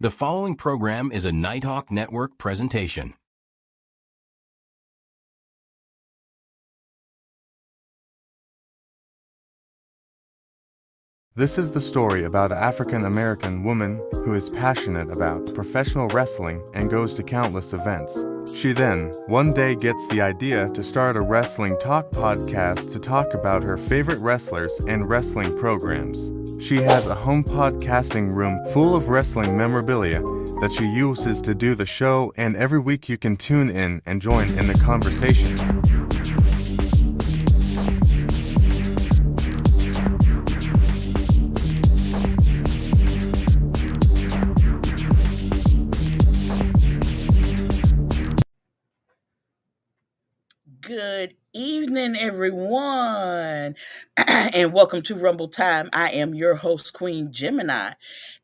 The following program is a Nighthawk Network presentation. This is the story about an African-American woman who is passionate about professional wrestling and goes to countless events. She then, one day, gets the idea to start a wrestling talk podcast to talk about her favorite wrestlers and wrestling programs. She has a home podcasting room full of wrestling memorabilia that she uses to do the show, and every week you can tune in and join in the conversation. Good evening, everyone, and welcome to Rumble Time. I am your host, Queen Gemini,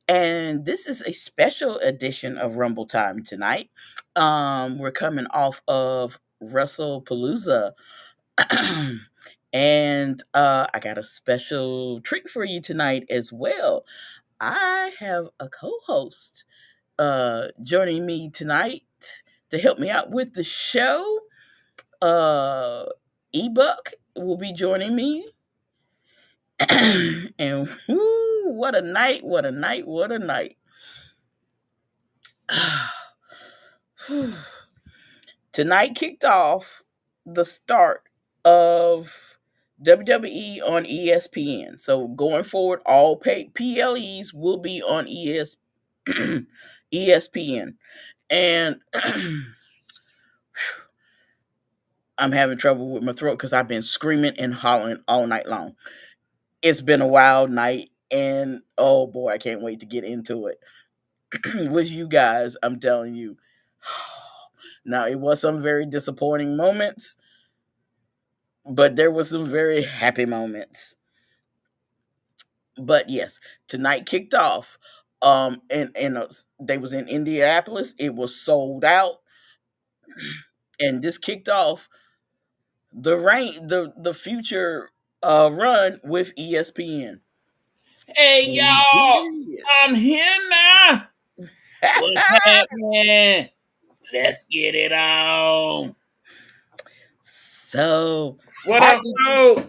and this is a special edition of Rumble Time tonight. We're coming off of WrestlePalooza, and I got a special treat for you tonight as well. I have a co-host joining me tonight to help me out with the show. Ebook will be joining me. And whoo, what a night, what a night, what a night. Tonight kicked off the start of WWE on ESPN. So going forward, all PLEs will be on ESPN. And I'm having trouble with my throat because I've been screaming and hollering all night long. It's been a wild night, and oh boy, I can't wait to get into it with you guys. I'm telling you. Now, it was some very disappointing moments, but there were some very happy moments. But yes, tonight kicked off. And they was in Indianapolis. It was sold out, and this kicked off the future run with ESPN. Hey And y'all, we I'm here now. did. What's happening? Let's get it on. So, What up, bro?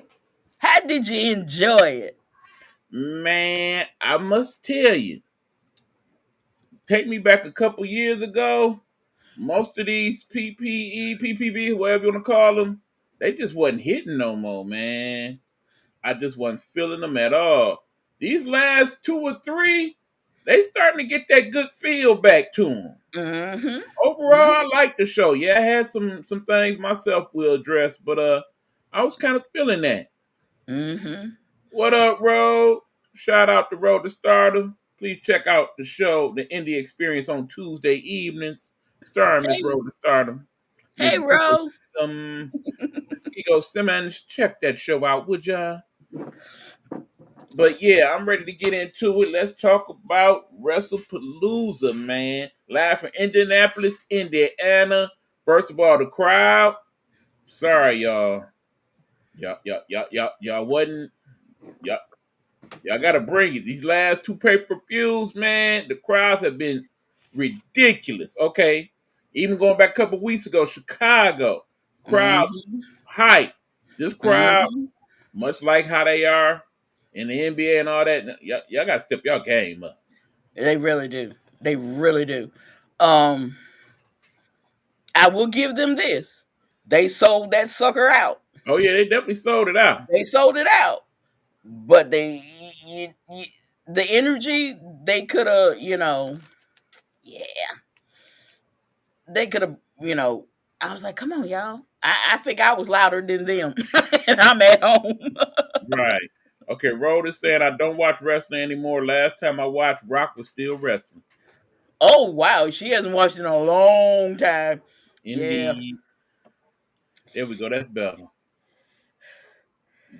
how did you enjoy it? Man, I must tell you, take me back a couple years ago. Most of these PPE, PPB, whatever you want to call them, they just wasn't hitting no more, man. I just wasn't feeling them at all. These last two or three, they starting to get that good feel back to them. Mm-hmm. Overall, I like the show. Yeah, I had some things myself will address, but I was kind of feeling that. Mm-hmm. What up, Road? Shout out to Road to Stardom. Please check out the show, the Indie Experience, on Tuesday evenings, starring Miss Hey, Road to Stardom. Miss hey, Ro. Ego Simmons. Check that show out, would ya? But yeah, I'm ready to get into it. Let's talk about WrestlePalooza, man. Live from Indianapolis, Indiana. First of all, the crowd. Sorry, y'all. Y'all wasn't. Y'all gotta bring it. These last two pay-per-views, man, the crowds have been ridiculous. Okay. Even going back a couple weeks ago, Chicago. Crowds Mm-hmm. hype. This crowd, Mm-hmm. much like how they are in the NBA and all that, y'all gotta step y'all game up. They really do. They really do. Um, I will give them this. They sold that sucker out. Oh yeah, they definitely sold it out. They sold it out. But the energy they could have, yeah, they could have, I was like, come on, y'all. I think I was louder than them, and I'm at home. Right. Okay, Road is saying I don't watch wrestling anymore. Last time I watched, Rock was still wrestling. Oh wow, she hasn't watched in a long time. Yeah. Indeed. There we go. That's better.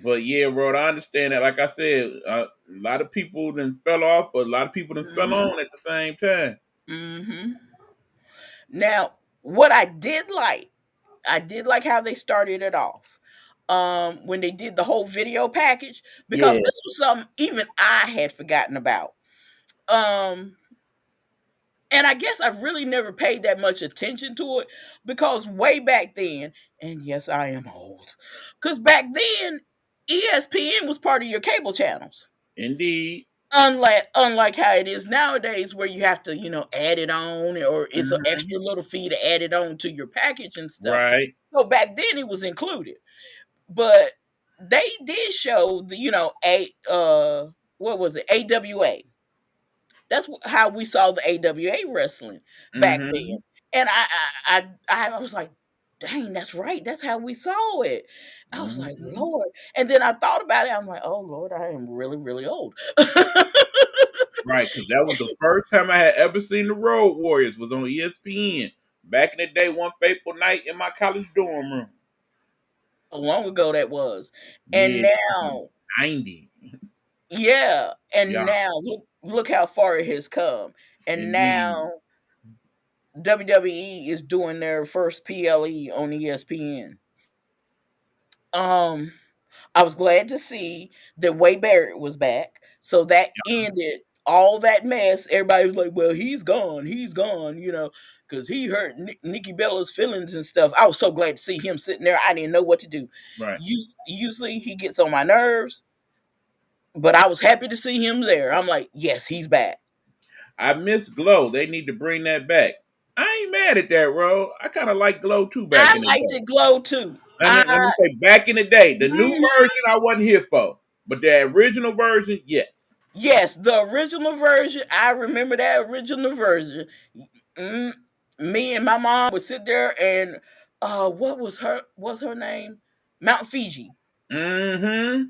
But yeah, Rod, I understand that. Like I said, a lot of people then fell off, but a lot of people then fell Hmm. on at the same time. Hmm. Now, what I did like how they started it off. When they did the whole video package, because Yeah. this was something even I had forgotten about. Um, And I guess I've really never paid that much attention to it because way back then, and yes, I am old, because back then, ESPN was part of your cable channels. Indeed. Unlike how it is nowadays, where you have to, add it on, or it's an Mhm. extra little fee to add it on to your package and stuff. Right. So back then it was included. But they did show the, what was it? AWA. That's how we saw the AWA wrestling back then. Mhm. And I was like, dang, that's right. That's how we saw it. I was like, Mhm. Lord. And then I thought about it. I'm like, oh Lord, I am really, really old. Right, because that was the first time I had ever seen the Road Warriors was on ESPN. Back in the day, one fateful night in my college dorm room. How long ago that was. And Yeah, now, 90. yeah, and Yeah, now look how far it has come. And indeed. now WWE is doing their first PLE on ESPN. Um, I was glad to see that Wade Barrett was back. So that ended all that mess. Everybody was like, "Well, he's gone," because he hurt Nikki Bella's feelings and stuff. I was so glad to see him sitting there. I didn't know what to do. Right. Usually he gets on my nerves, but I was happy to see him there. I'm like, yes, he's back. I miss Glow. They need to bring that back. I ain't mad at that, bro. I kind of like Glow too back I in the liked day. it glow too. Let me say, back in the day, the new Mhm. version I wasn't here for, but the original version, yes. Yes, the original version. I remember that original version. Mm, Me and my mom would sit there and what was her name? Mount Fiji. Mm-hmm.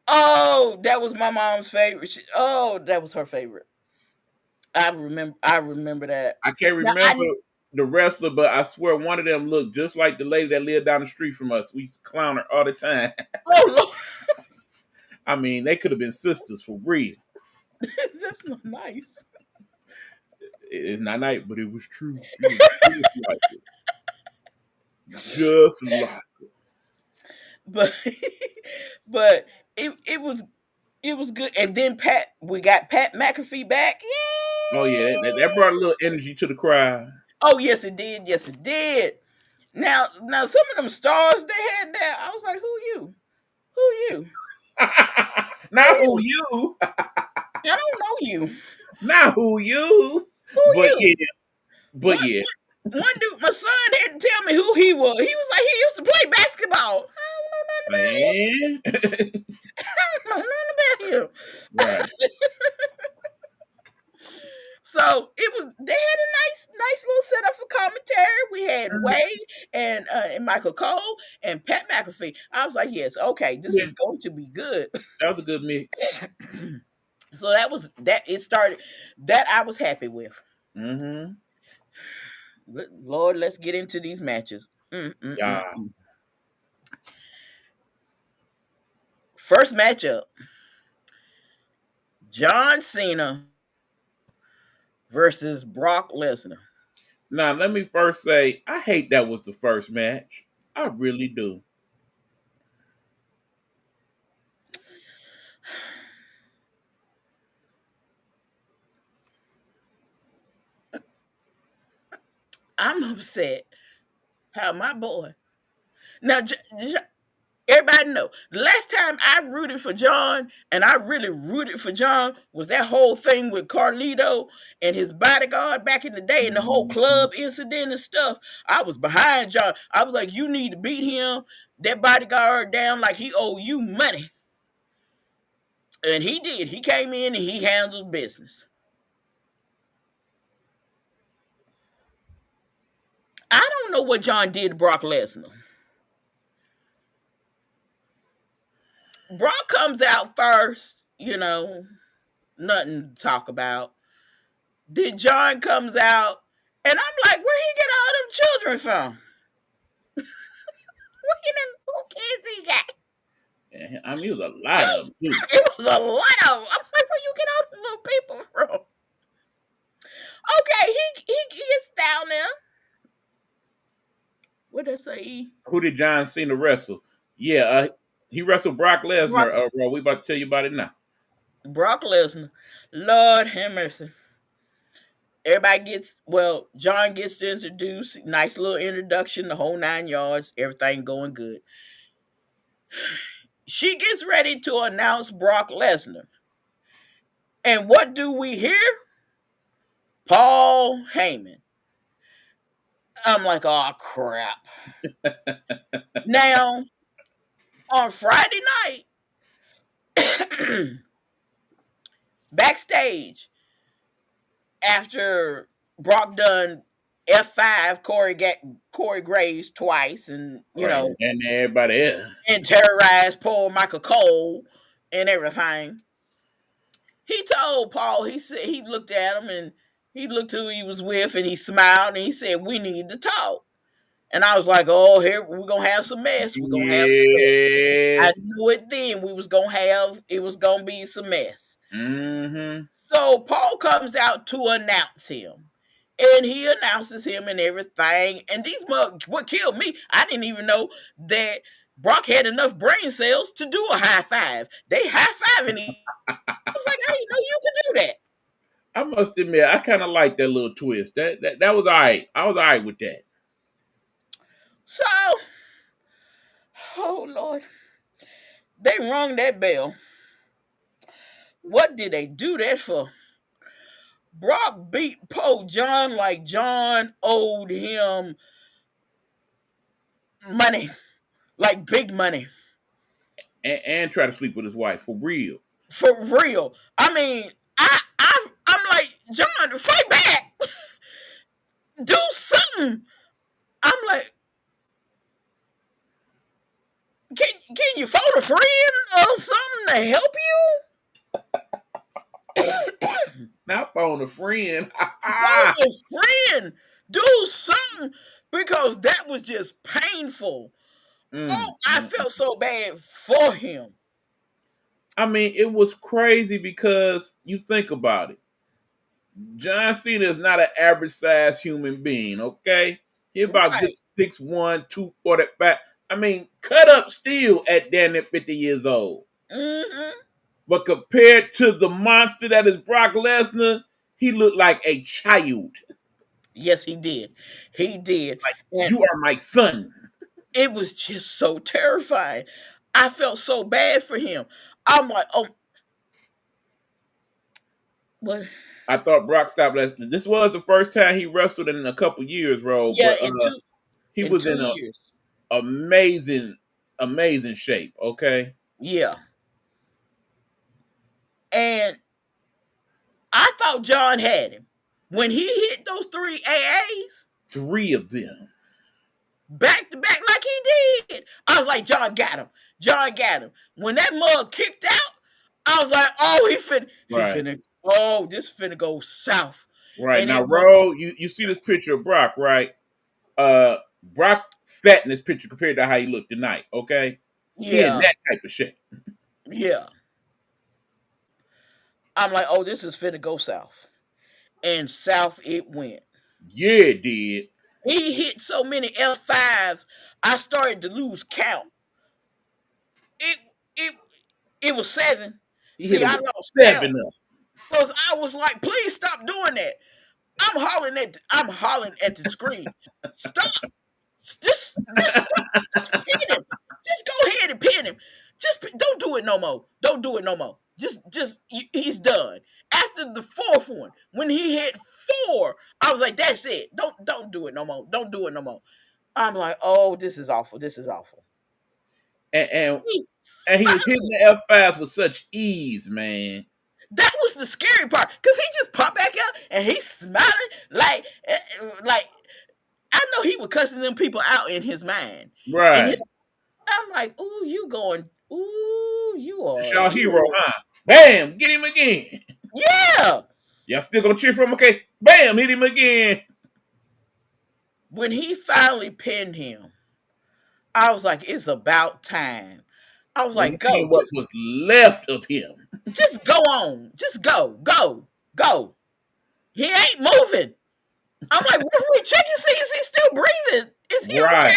Oh, that was my mom's favorite. That was her favorite. I remember that. I can't Now remember the wrestler, but I swear one of them looked just like the lady that lived down the street from us. We used to clown her all the time. oh Lord, I mean, they could have been sisters for real. that's not nice. It's not nice, but it was true. She was just like it. Just like But but it was good. And then we got Pat McAfee back. oh yeah, that Yay! brought a little energy to the crowd. Oh yes, it did. Yes, it did. Now some of them stars they had there, I was like, who you? Who you? Who Not who you? you, I don't know you. not who you, Who but you? yeah, but One yeah, one dude, my son had to tell me who he was. He was like, he used to play basketball. man. I don't know nothing about him. Right. So they had a nice little setup for commentary. We had Wade and Michael Cole and Pat McAfee. I was like, yes, okay, this Yeah, is going to be good. that was a good mix. So that was that. It started that I was happy with. Mm-hmm. Lord, let's get into these matches. Yeah. First matchup: John Cena versus Brock Lesnar. Now, let me first say, I hate that was the first match. I really do. I'm upset. How my boy now? Everybody know the last time I rooted for John, and I really rooted for John, was that whole thing with Carlito and his bodyguard back in the day, and the whole Mhm. club incident and stuff. I was behind John. I was like, you need to beat him, that bodyguard down like he owe you money. And he did. He came in and he handled business. I don't know what John did to Brock Lesnar. Brock comes out first, nothing to talk about. Then John comes out, and I'm like, where he get all them children from? Who kids he got? And, I mean, it was a lot of them, too. It was a lot of them. I'm like, where you get all them little people from? Okay, he gets down there. What did I say? Who did John Cena wrestle? Yeah, he wrestled Brock Brock, Lesnar. Bro, we about to tell you about it now. Brock Lesnar. Lord have mercy. Everybody John gets to introduce, nice little introduction, the whole 9 yards, everything going good. She gets ready to announce Brock Lesnar. And what do we hear? Paul Heyman. I'm like, oh crap. Now, on Friday night, backstage, after Brock done F5 Corey Graves twice, and and everybody else, and terrorized poor Michael Cole and everything. He told Paul, he said, he looked at him and he looked who he was with and he smiled and he said, we need to talk. And I was like, oh, here we're gonna have some mess. We're gonna have some mess. I knew it then. It was gonna be some mess. Mm-hmm. So Paul comes out to announce him. And he announces him and everything. And what killed me, I didn't even know that Brock had enough brain cells to do a high five. They high-fiving him. I was like, I didn't know you could do that. I must admit, I kind of like that little twist. That was all right. I was all right with that. So, oh Lord, they rung that bell. What did they do that for? Brock beat Poe John like John owed him money, like big money. And try to sleep with his wife, for real. For real. I mean, I'm like, John, fight back. Do something. I'm like, can you phone a friend or something to help you? Not phone a friend. Phone a friend. Do something, because that was just painful. I felt so bad for him. I mean, it was crazy because you think about it. John Cena is not an average sized human being, okay? He about Right. 6'1", 245. I mean, cut up still at damn near 50 years old. Mm-hmm. But compared to the monster that is Brock Lesnar, he looked like a child. Yes, he did. He did. Like, you are my son. It was just so terrifying. I felt so bad for him. I'm like, oh, what? I thought Brock stopped Lesnar. This was the first time he wrestled in a couple years, bro. Yeah, but he was in an amazing shape. Okay. Yeah. And I thought John had him. When he hit those 3 AAs. 3 of them. Back to back like he did. I was like, John got him. John got him. When that mug kicked out, I was like, oh, this finna go south. Right. And now, Ro, you see this picture of Brock, right? Brock fat in this picture compared to how he looked tonight, okay? Yeah. He in that type of shape. Yeah. I'm like, oh, this is finna go south. And south it went. Yeah, it did. He hit so many F5s, I started to lose count. It was 7. See, I lost 7 because I was like, please stop doing that. I'm hollering at the screen. Stop. Just stop. Just pin him. Just go ahead and pin him. Just don't do it no more. Don't do it no more. He's done. After the 4th one, when he hit 4, I was like, that's it. Don't do it no more. Don't do it no more. I'm like, oh, this is awful. This is awful. And he was hitting the F5s with such ease, man. That was the scary part, because he just popped back out and he's smiling like I know he was cussing them people out in his mind. Right. I'm like, ooh, you are. It's your hero, huh? Bam, get him again. Yeah. Y'all still gonna cheer for him? Okay. Bam, hit him again. When he finally pinned him, I was like, it's about time. I was like, go. What was left of him. Just go on. Just go. Go. He ain't moving. I'm like, referee, check and see, is he still breathing? Is he okay?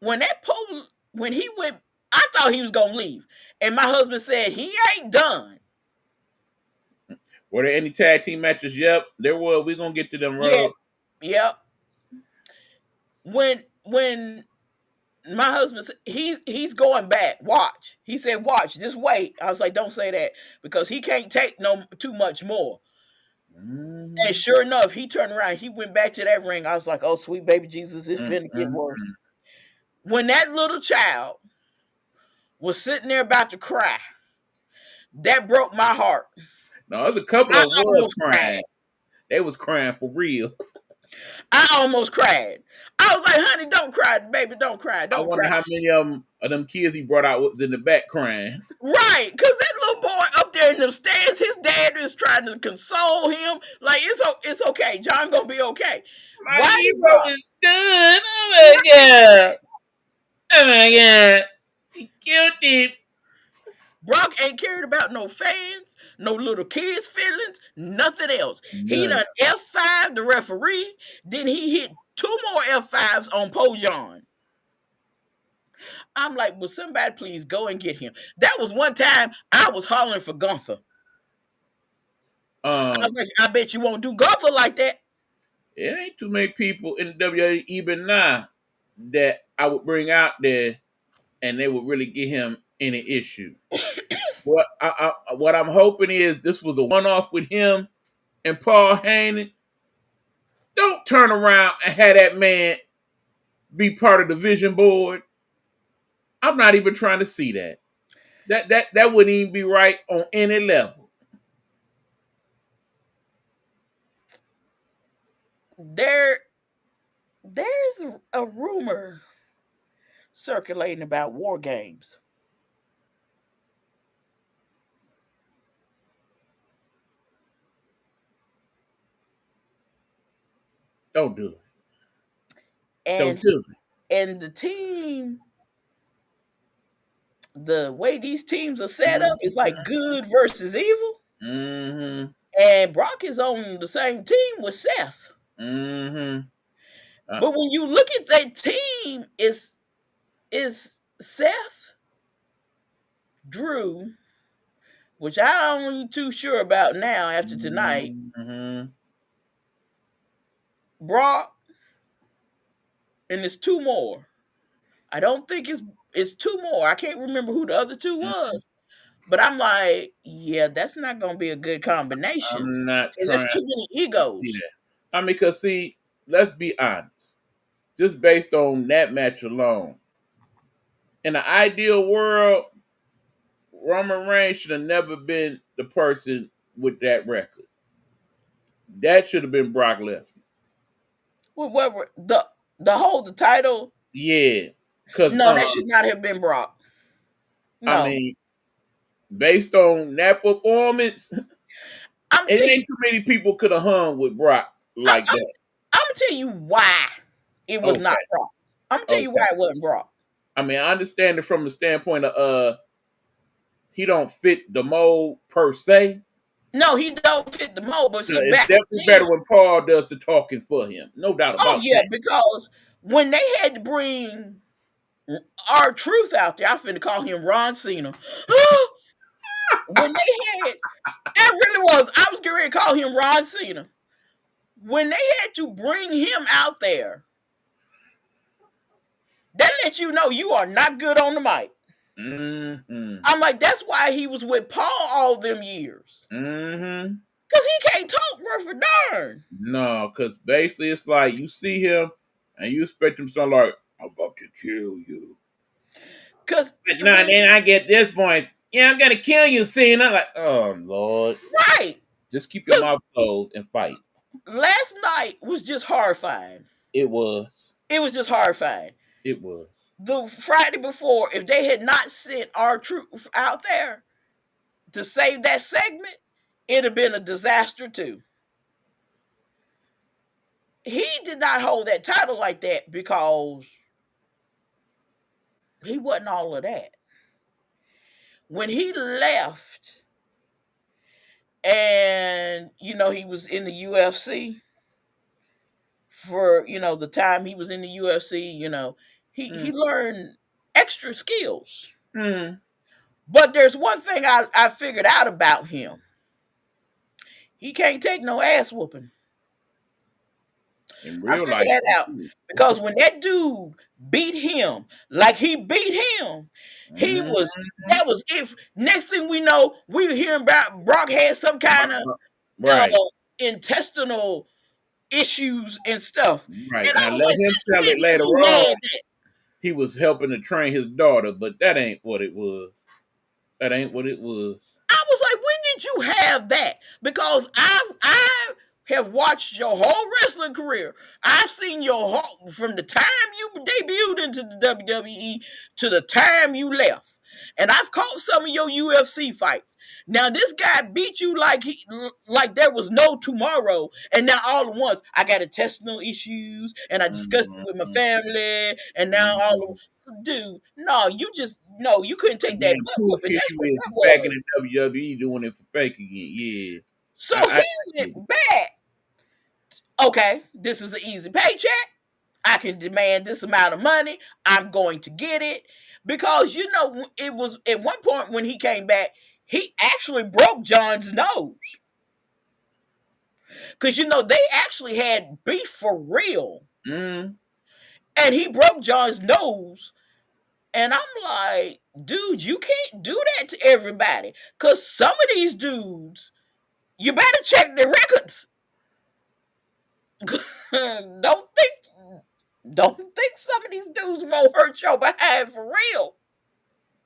When he went, I thought he was gonna leave. And my husband said, he ain't done. Were there any tag team matches? Yep, there were. We're gonna get to them, Yeah, Rob. yep. When my husband said he's going back. Watch. He said, watch, just wait. I was like, don't say that because he can't take no too much more. And sure enough, he turned around. He went back to that ring. I was like, oh, sweet baby Jesus, it's finna get worse. When that little child was sitting there about to cry, that broke my heart. No, there's a couple I of was almost crying. cried. They was crying for real. I almost cried. I was like, honey, don't cry, baby, don't cry, I don't wonder cry. how many of them kids he brought out was in the back crying. Right, because that little boy up there in them stands, his dad is trying to console him. Like, it's okay. John gonna be okay. My Why did hero Brock? is done. Oh my god. Oh my god. He killed him. Brock ain't cared about no fans, no little kids' feelings, nothing else. He None. done F5 the referee, then he hit 2 more F5s on Pojon. I'm like, will somebody please go and get him? That was one time I was hollering for Gunther. I was like, I bet you won't do Gunther like that. It ain't too many people in the WWE even now that I would bring out there and they would really get him any issue. What I'm hoping is this was a one-off with him and Paul Heyman. Don't turn around and have that man be part of the vision board. I'm not even trying to see that. That wouldn't even be right on any level. There's a rumor circulating about War Games. Don't do it. And Don't do it. and the way these teams are set up is like good versus evil. Mm-hmm. And Brock is on the same team with Seth. Mm-hmm. But when you look at that team, is Seth, Drew, which I ain't too sure about now after tonight, Brock, and it's 2 more. I don't think it's 2 more. I can't remember who the other 2 was. But I'm like, yeah, that's not going to be a good combination. I'm not Because trying there's too many egos. to see that. I mean, because see, let's be honest. Just based on that match alone, in the ideal world, Roman Reigns should have never been the person with that record. That should have been Brock Lesnar. Well, what the title? Yeah, because No, that should not have been Brock. No. I mean, based on that performance, it ain't too many people could have hung with Brock like that. I'm gonna tell you why it was not Brock. I'm gonna tell you why it wasn't Brock. I mean, I understand it from the standpoint of he don't fit the mold per se. No, he don't fit the mold, but see, it's definitely better when Paul does the talking for him. No doubt about that. Because when they had to bring R-Truth out there, I finna call him Ron Cena. When they had, that really was, I was getting ready to call him Ron Cena. When they had to bring him out there, that lets you know you are not good on the mic. Mm-hmm. I'm like, that's why he was with Paul all them years. Mm-hmm. Because he can't talk worth a darn. No, because basically it's like you see him and you expect him to sound like, I'm about to kill you. Because then I get this voice. Yeah, I'm going to kill you, Cena. Like, oh, Lord. Right. Just keep your mouth closed and fight. Last night was just horrifying. It was. It was just horrifying. It was. The Friday before, if they had not sent R-Truth out there to save that segment, it'd have been a disaster too. He did not hold that title like that because he wasn't all of that. When he left and, he was in the UFC for, the time he was in the UFC, he learned extra skills. Mm. But there's one thing I figured out about him. He can't take no ass whooping. In I real figured life, that out because when that dude beat him, like he beat him, he Mhm. was that was if next thing we know, we were hearing about Brock had some kind of uh, Right, intestinal issues and stuff. right. And I Now was let like, him since tell when it later you had on. that? He was helping to train his daughter, but that ain't what it was. That ain't what it was. I was like, when did you have that? Because I have watched your whole wrestling career. I've seen your whole from the time you debuted into the WWE to the time you left. And I've caught some of your UFC fights. Now this guy beat you like there was no tomorrow, and now all at once I got intestinal issues, and I discussed it with my Mhm. family, and now Mhm. dude, no, you couldn't take And that then butt proof whooping. here That's you what is that back in was. the WWE doing it for fake again. Yeah, So I he get it. went back. Okay, this is an easy paycheck. I can demand this amount of money. I'm going to get it. Because it was at one point when he came back, he actually broke John's nose. Because they actually had beef for real. Mm. And he broke John's nose. And I'm like, dude, you can't do that to everybody. Because some of these dudes, you better check their records. don't think don't think some of these dudes won't hurt your behind for real.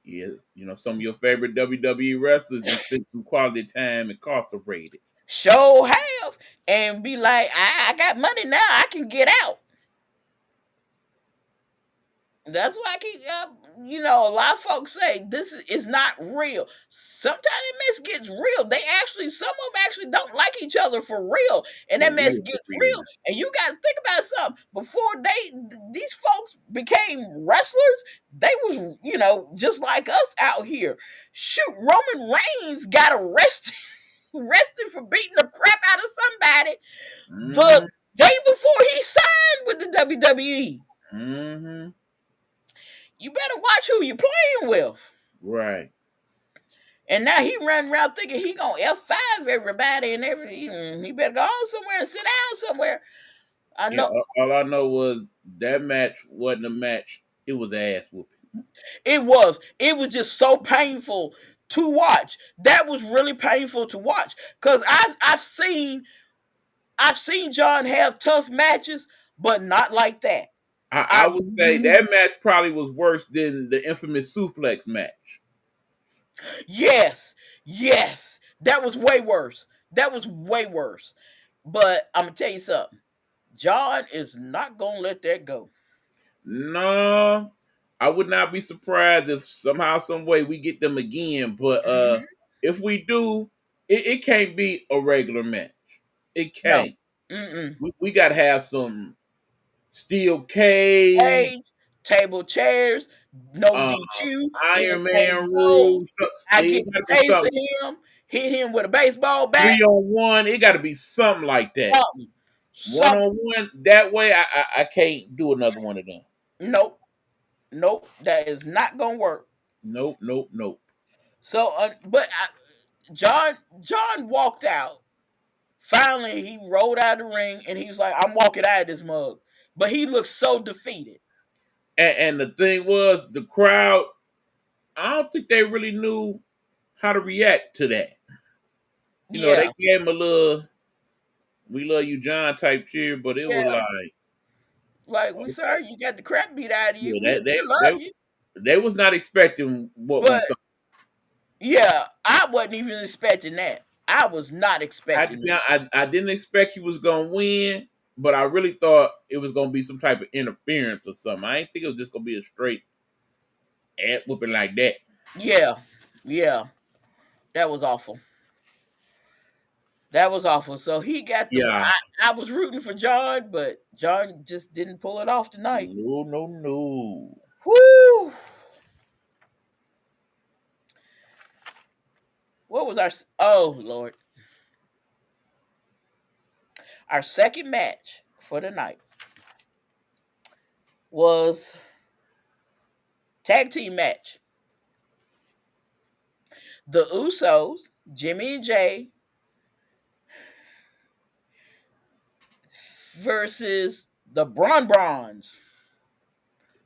Yeah, some of your favorite WWE wrestlers just spent some quality time incarcerated. Sure have. And be like, I got money now, I can get out. That's why I keep, a lot of folks say this is not real. Sometimes the mess gets real. Some of them actually don't like each other for real, and For that mess real, for gets real. real. And you got to think about something. Before these folks became wrestlers, they was, just like us out here. Shoot, Roman Reigns got arrested, arrested for beating the crap out of somebody the Mm-hmm. day before he signed with the WWE. Mm-hmm. You better watch who you're playing with. Right. And now he running around thinking he gonna F5 everybody and everything. He better go on somewhere and sit down somewhere. I Yeah, know all I know was that match wasn't a match. It was ass whooping. it was. It was just so painful to watch. That was really painful to watch. Cause I've seen John have tough matches, but not like that. I I would say that match probably was worse than the infamous suplex match. Yes, yes. That was way worse. That was way worse. But I'm gonna tell you something. John is not gonna let that go. No, I would not be surprised if somehow, some way we get them again. But Mhm. if we do, it can't be a regular match. It No. can't. Mm-mm. We got to have some steel cage, Cage, table chairs, no uh, DQ, Iron anything Man goes. rules. I It get got to the be taste of something him, hit him with a baseball bat, 3-on-1. It got to be something like that. something. One Something. on one. That way, I can't do another one of them. Nope. Nope. That is not gonna work. Nope, nope, nope. So John walked out. Finally, he rolled out of the ring and he was like, I'm walking out of this mug. But he looked so defeated. And the thing was, the crowd, I don't think they really knew how to react to that. They Yeah. gave him a little "We love you, John" type cheer, but it was Yeah. like, Like, we sorry you got the crap beat out of you. yeah, We that still love you. they was not expecting what we But saw. yeah, I wasn't even expecting that. I was not I had to expecting be it. honest, I didn't expect he was gonna win, but I really thought it was gonna be some type of interference or something. I didn't think it was just gonna be a straight ad whooping like that. Yeah. Yeah. That was awful. That was awful. So he got Yeah, I was rooting for John, but John just didn't pull it off tonight. no, no, no. Whoo! What was our oh Lord. Our second match for the night was tag team match. The Usos, Jimmy and Jay, versus the Bron.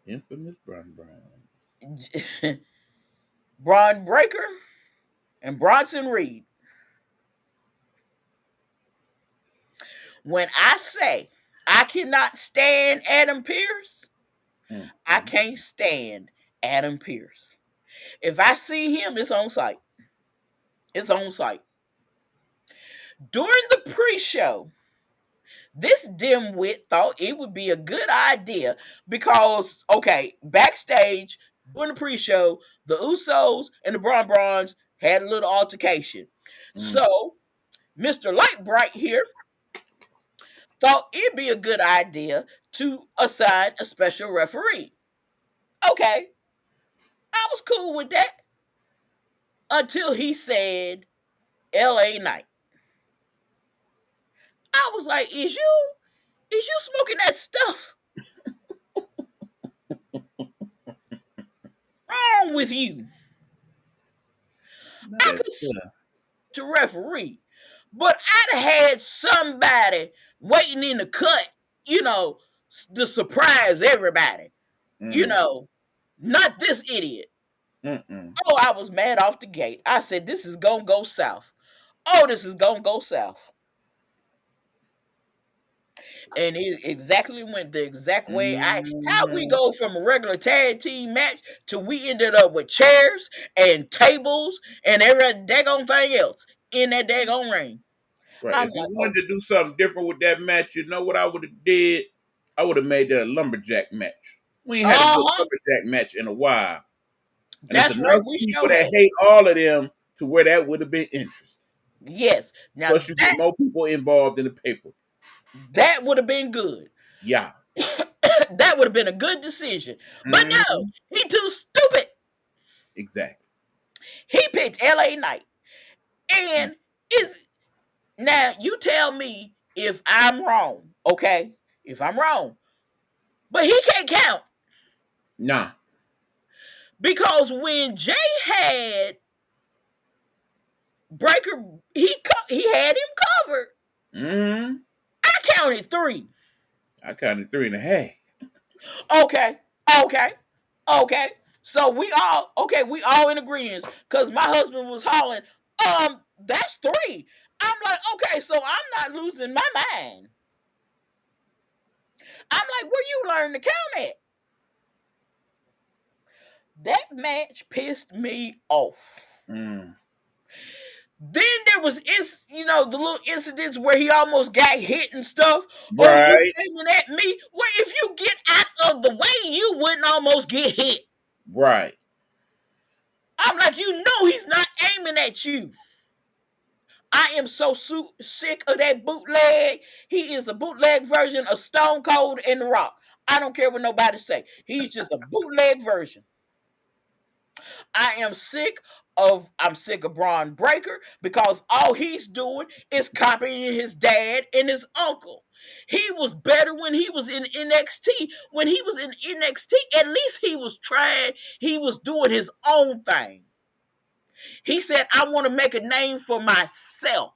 Infamous Bron Bron. Bron Breakker and Bronson Reed. When I say I cannot stand Adam Pearce, I can't stand Adam Pearce. If I see him, it's on site. It's on site. During the pre-show, this dimwit thought it would be a good idea because, okay, backstage during the pre-show, the Usos and the Brons had a little altercation. So, Mr. Lightbright here thought it'd be a good idea to assign a special referee. Okay, I was cool with that until he said LA Knight. I was like, is you smoking that stuff? Wrong with you? I could to referee, but I'd had somebody waiting in the cut, to surprise everybody. Not this idiot. Oh, I was mad off the gate. I said, this is gonna go south. Oh, this is gonna go south. And it exactly went the exact way how we go from a regular tag team match to we ended up with chairs and tables and every daggone thing else in that daggone ring. Right. If you wanted to do something different with that match, you know what I would have did? I would have made that a lumberjack match. We ain't had a good lumberjack match in a while. And that's right. We people that hate all of them to where that would have been interesting. Yes. Now plus you get more people involved in the paper. That would have been good. Yeah. That would have been a good decision. But no, he too stupid. Exactly. He picked LA Knight. And now you tell me if I'm wrong, okay? If I'm wrong. But he can't count. Nah. Because when Jay had Breaker, he had him covered. I counted 3. I counted 3.5. Okay. So we all in agreement. Because my husband was hollering, that's 3. I'm like, okay, so I'm not losing my mind. I'm like, where you learn to count at? That match pissed me off. Then there was, the little incidents where he almost got hit and stuff. Right. Or you aiming at me. Well, if you get out of the way, you wouldn't almost get hit. Right. I'm like, he's not aiming at you. I am so sick of that bootleg. He is a bootleg version of Stone Cold and The Rock. I don't care what nobody say. He's just a bootleg version. I'm sick of Bron Breakker because all he's doing is copying his dad and his uncle. He was better when he was in NXT. When he was in NXT, at least he was trying. He was doing his own thing. He said, I want to make a name for myself.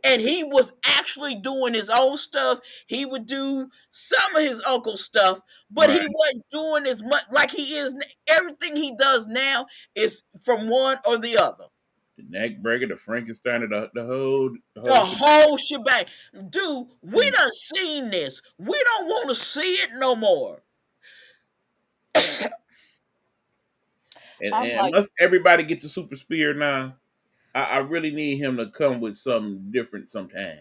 And he was actually doing his own stuff. He would do some of his uncle's stuff, but he wasn't doing as much like he is. Everything he does now is from one or the other. The neck breaker, the Frankenstein, the whole shebang. Dude, we done seen this. We don't want to see it no more. And must everybody get the super spear now? I really need him to come with something different sometime.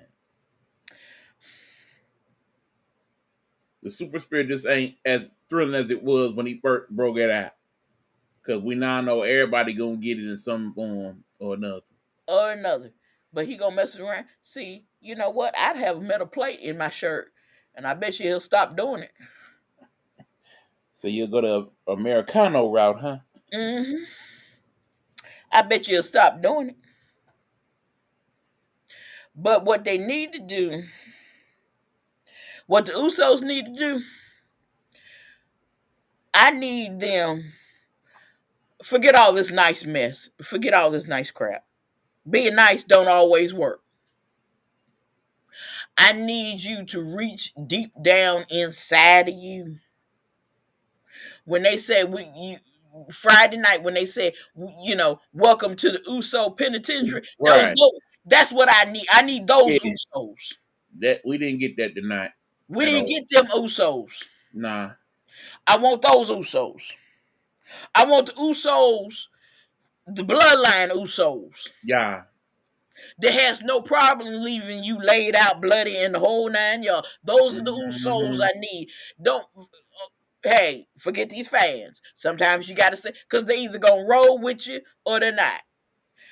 The super spear just ain't as thrilling as it was when he first broke it out. Because we now know everybody gonna get it in some form or another. But he gonna mess around. See, you know what? I'd have a metal plate in my shirt, and I bet you he'll stop doing it. So you'll go to Americano route, huh? I bet you'll stop doing it. But what they need to do, what the Usos need to do, I need them, forget all this nice mess. Forget all this nice crap. Being nice don't always work. I need you to reach deep down inside of you. When they say Friday night, when they say, welcome to the Uso Penitentiary, Right. that's what I need. I need those Yeah. Usos. That we didn't get that tonight. We at didn't all. get them Usos. Nah. I want those Usos. I want the Usos, the bloodline Usos. Yeah. That has no problem leaving you laid out bloody in the whole 9 yards. Those are the Usos I need. Don't Hey, forget these fans. Sometimes you gotta say, because they either gonna roll with you or they're not.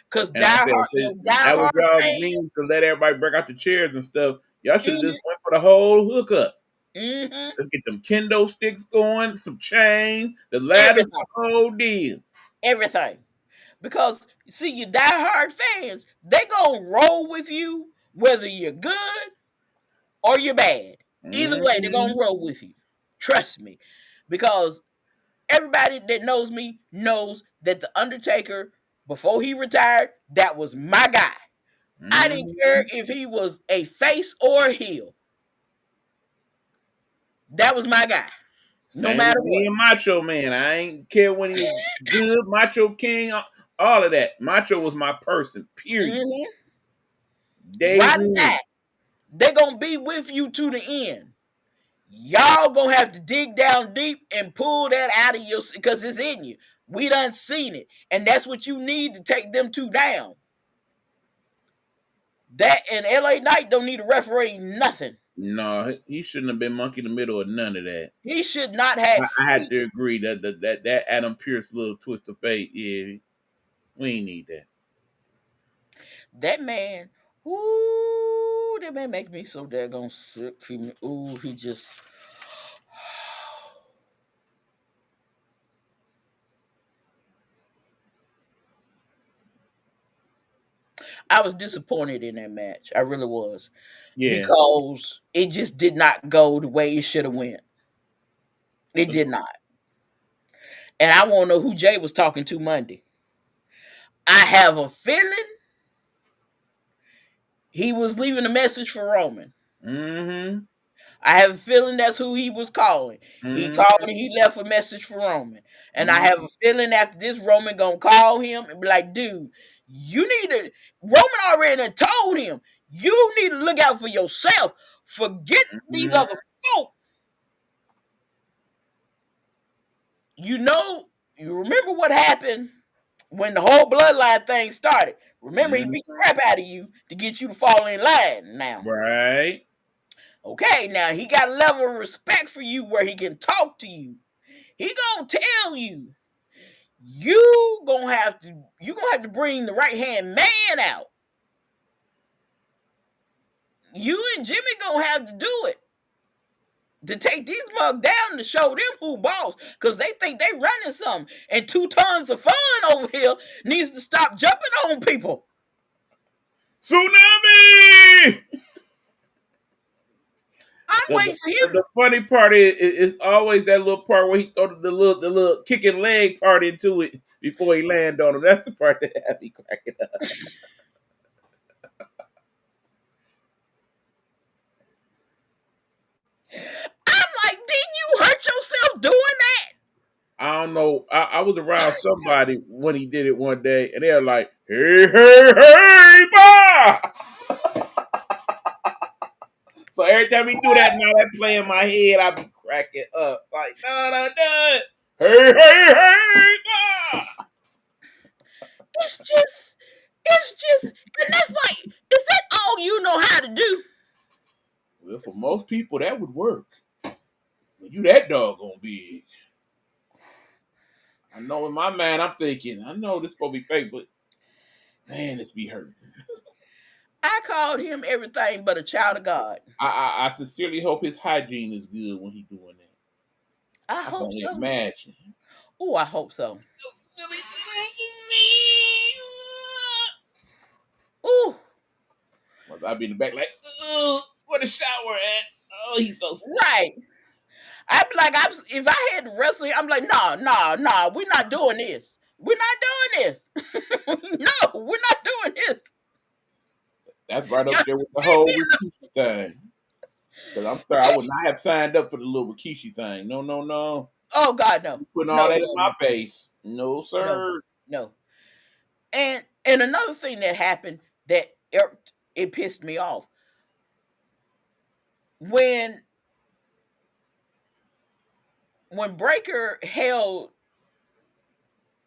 Because And I said, that was diehard y'all fans. means to let everybody break out the chairs and stuff. Y'all should have Mhm. just went for the whole hookup. Mm-hmm. Let's get them kendo sticks going, some chains, the ladders, the whole deal. Everything. Because see, you diehard fans, they gonna roll with you whether you're good or you're bad. Either way, they're gonna roll with you. Trust me. Because everybody that knows me knows that the Undertaker, before he retired, that was my guy. I didn't care if he was a face or a heel. That was my guy. No matter what. Me and Macho Man. I ain't care when he was good, Macho King, all of that. Macho was my person, period. Day Ride or die. They're going to be with you to the end. Y'all going to have to dig down deep and pull that out of you because it's in you. We done seen it. And that's what you need to take them two down. That and LA Knight don't need a referee nothing. No, he shouldn't have been monkey in the middle of none of that. He should not have. I had to agree that Adam Pearce little twist of fate, yeah, we ain't need that. That man, ooh, that man make me so daggone sick. He just. I was disappointed in that match. I really was. Yeah. Because it just did not go the way it should have went. It did not. And I want to know who Jay was talking to Monday. I have a feeling he was leaving a message for Roman. Mm-hmm. I have a feeling that's who he was calling. Mm-hmm. He called and he left a message for Roman. And I have a feeling after this, Roman gonna call him and be like, dude, you need to, Roman already told him, you need to look out for yourself. Forget these other folk. You remember what happened when the whole bloodline thing started. Remember, he beat the crap out of you to get you to fall in line now. Right. Okay, now he got a level of respect for you where he can talk to you. He gonna tell you, you're gonna have to bring the right hand man out. You and Jimmy gonna have to do it. To take these mugs down to show them who boss, because they think they running something. And 2 tons of fun over here needs to stop jumping on people. Tsunami! I'm waiting for him. The funny part is always that little part where he throw the little kicking leg part into it before he land on him. That's the part that had me cracking up. I'm like, didn't you hurt yourself doing that? I don't know. I was around somebody when he did it one day, and they're like, hey, hey, hey, bah! So every time he do that, now that play in my head, I be cracking up. Like, no. Hey, hey, hey, bah! It's just, and that's like, is that all you know how to do? Well, for most people, that would work. But you that doggone big. I know in my mind, I'm thinking, I know this supposed to be fake, but man, this be hurting. I called him everything but a child of God. I sincerely hope his hygiene is good when he's doing that. I hope so. Imagine. Oh, I hope so. Ooh. I'd be in the back like, where the shower at? Oh, he's so sweet. Right. I'd be like, if I had to wrestle, I'm like, nah, we're not doing this. We're not doing this. No, we're not doing this. That's right Y'all up there with the leave whole me alone. Rikishi thing. Because I'm sorry, I would not have signed up for the little Rikishi thing. No, no, no. Oh God, no, You putting all no, that in no, my no, face. No, no, sir. no. And another thing that happened that it pissed me off when Breaker held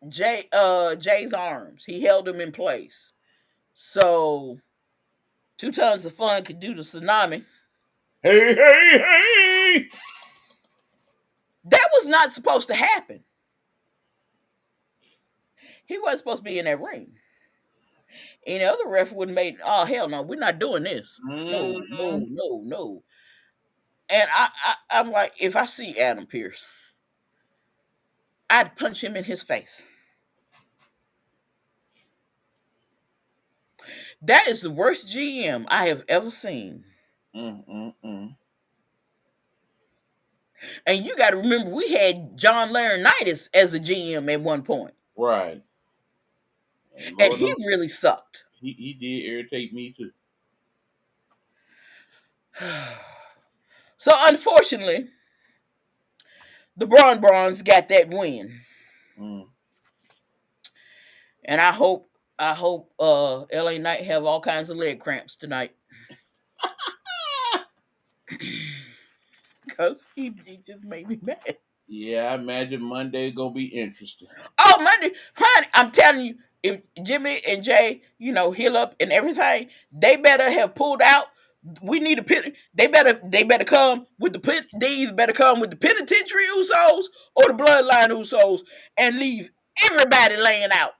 Jay's arms. He held him in place. So 2 tons of fun could do the tsunami. Hey, hey, hey. That was not supposed to happen. He wasn't supposed to be in that ring. Any other ref would have made, oh hell no, we're not doing this. No, Mm-hmm. no, no, no. And I'm like, if I see Adam Pearce, I'd punch him in his face. That is the worst GM I have ever seen. Mm-mm-mm. And you got to remember, we had John Laurinaitis as a GM at one point, Right. And and Lord he knows really sucked. he did irritate me too. So unfortunately, the Bronze got that win, Mm. and I hope LA Knight have all kinds of leg cramps tonight because he just made me mad. Yeah, I imagine Monday gonna be interesting. Oh, Monday, honey, I'm telling you, if Jimmy and Jay, heal up and everything, they better have pulled out. We need a pit. They better come with the pit. They either better come with the penitentiary Usos or the bloodline Usos and leave everybody laying out.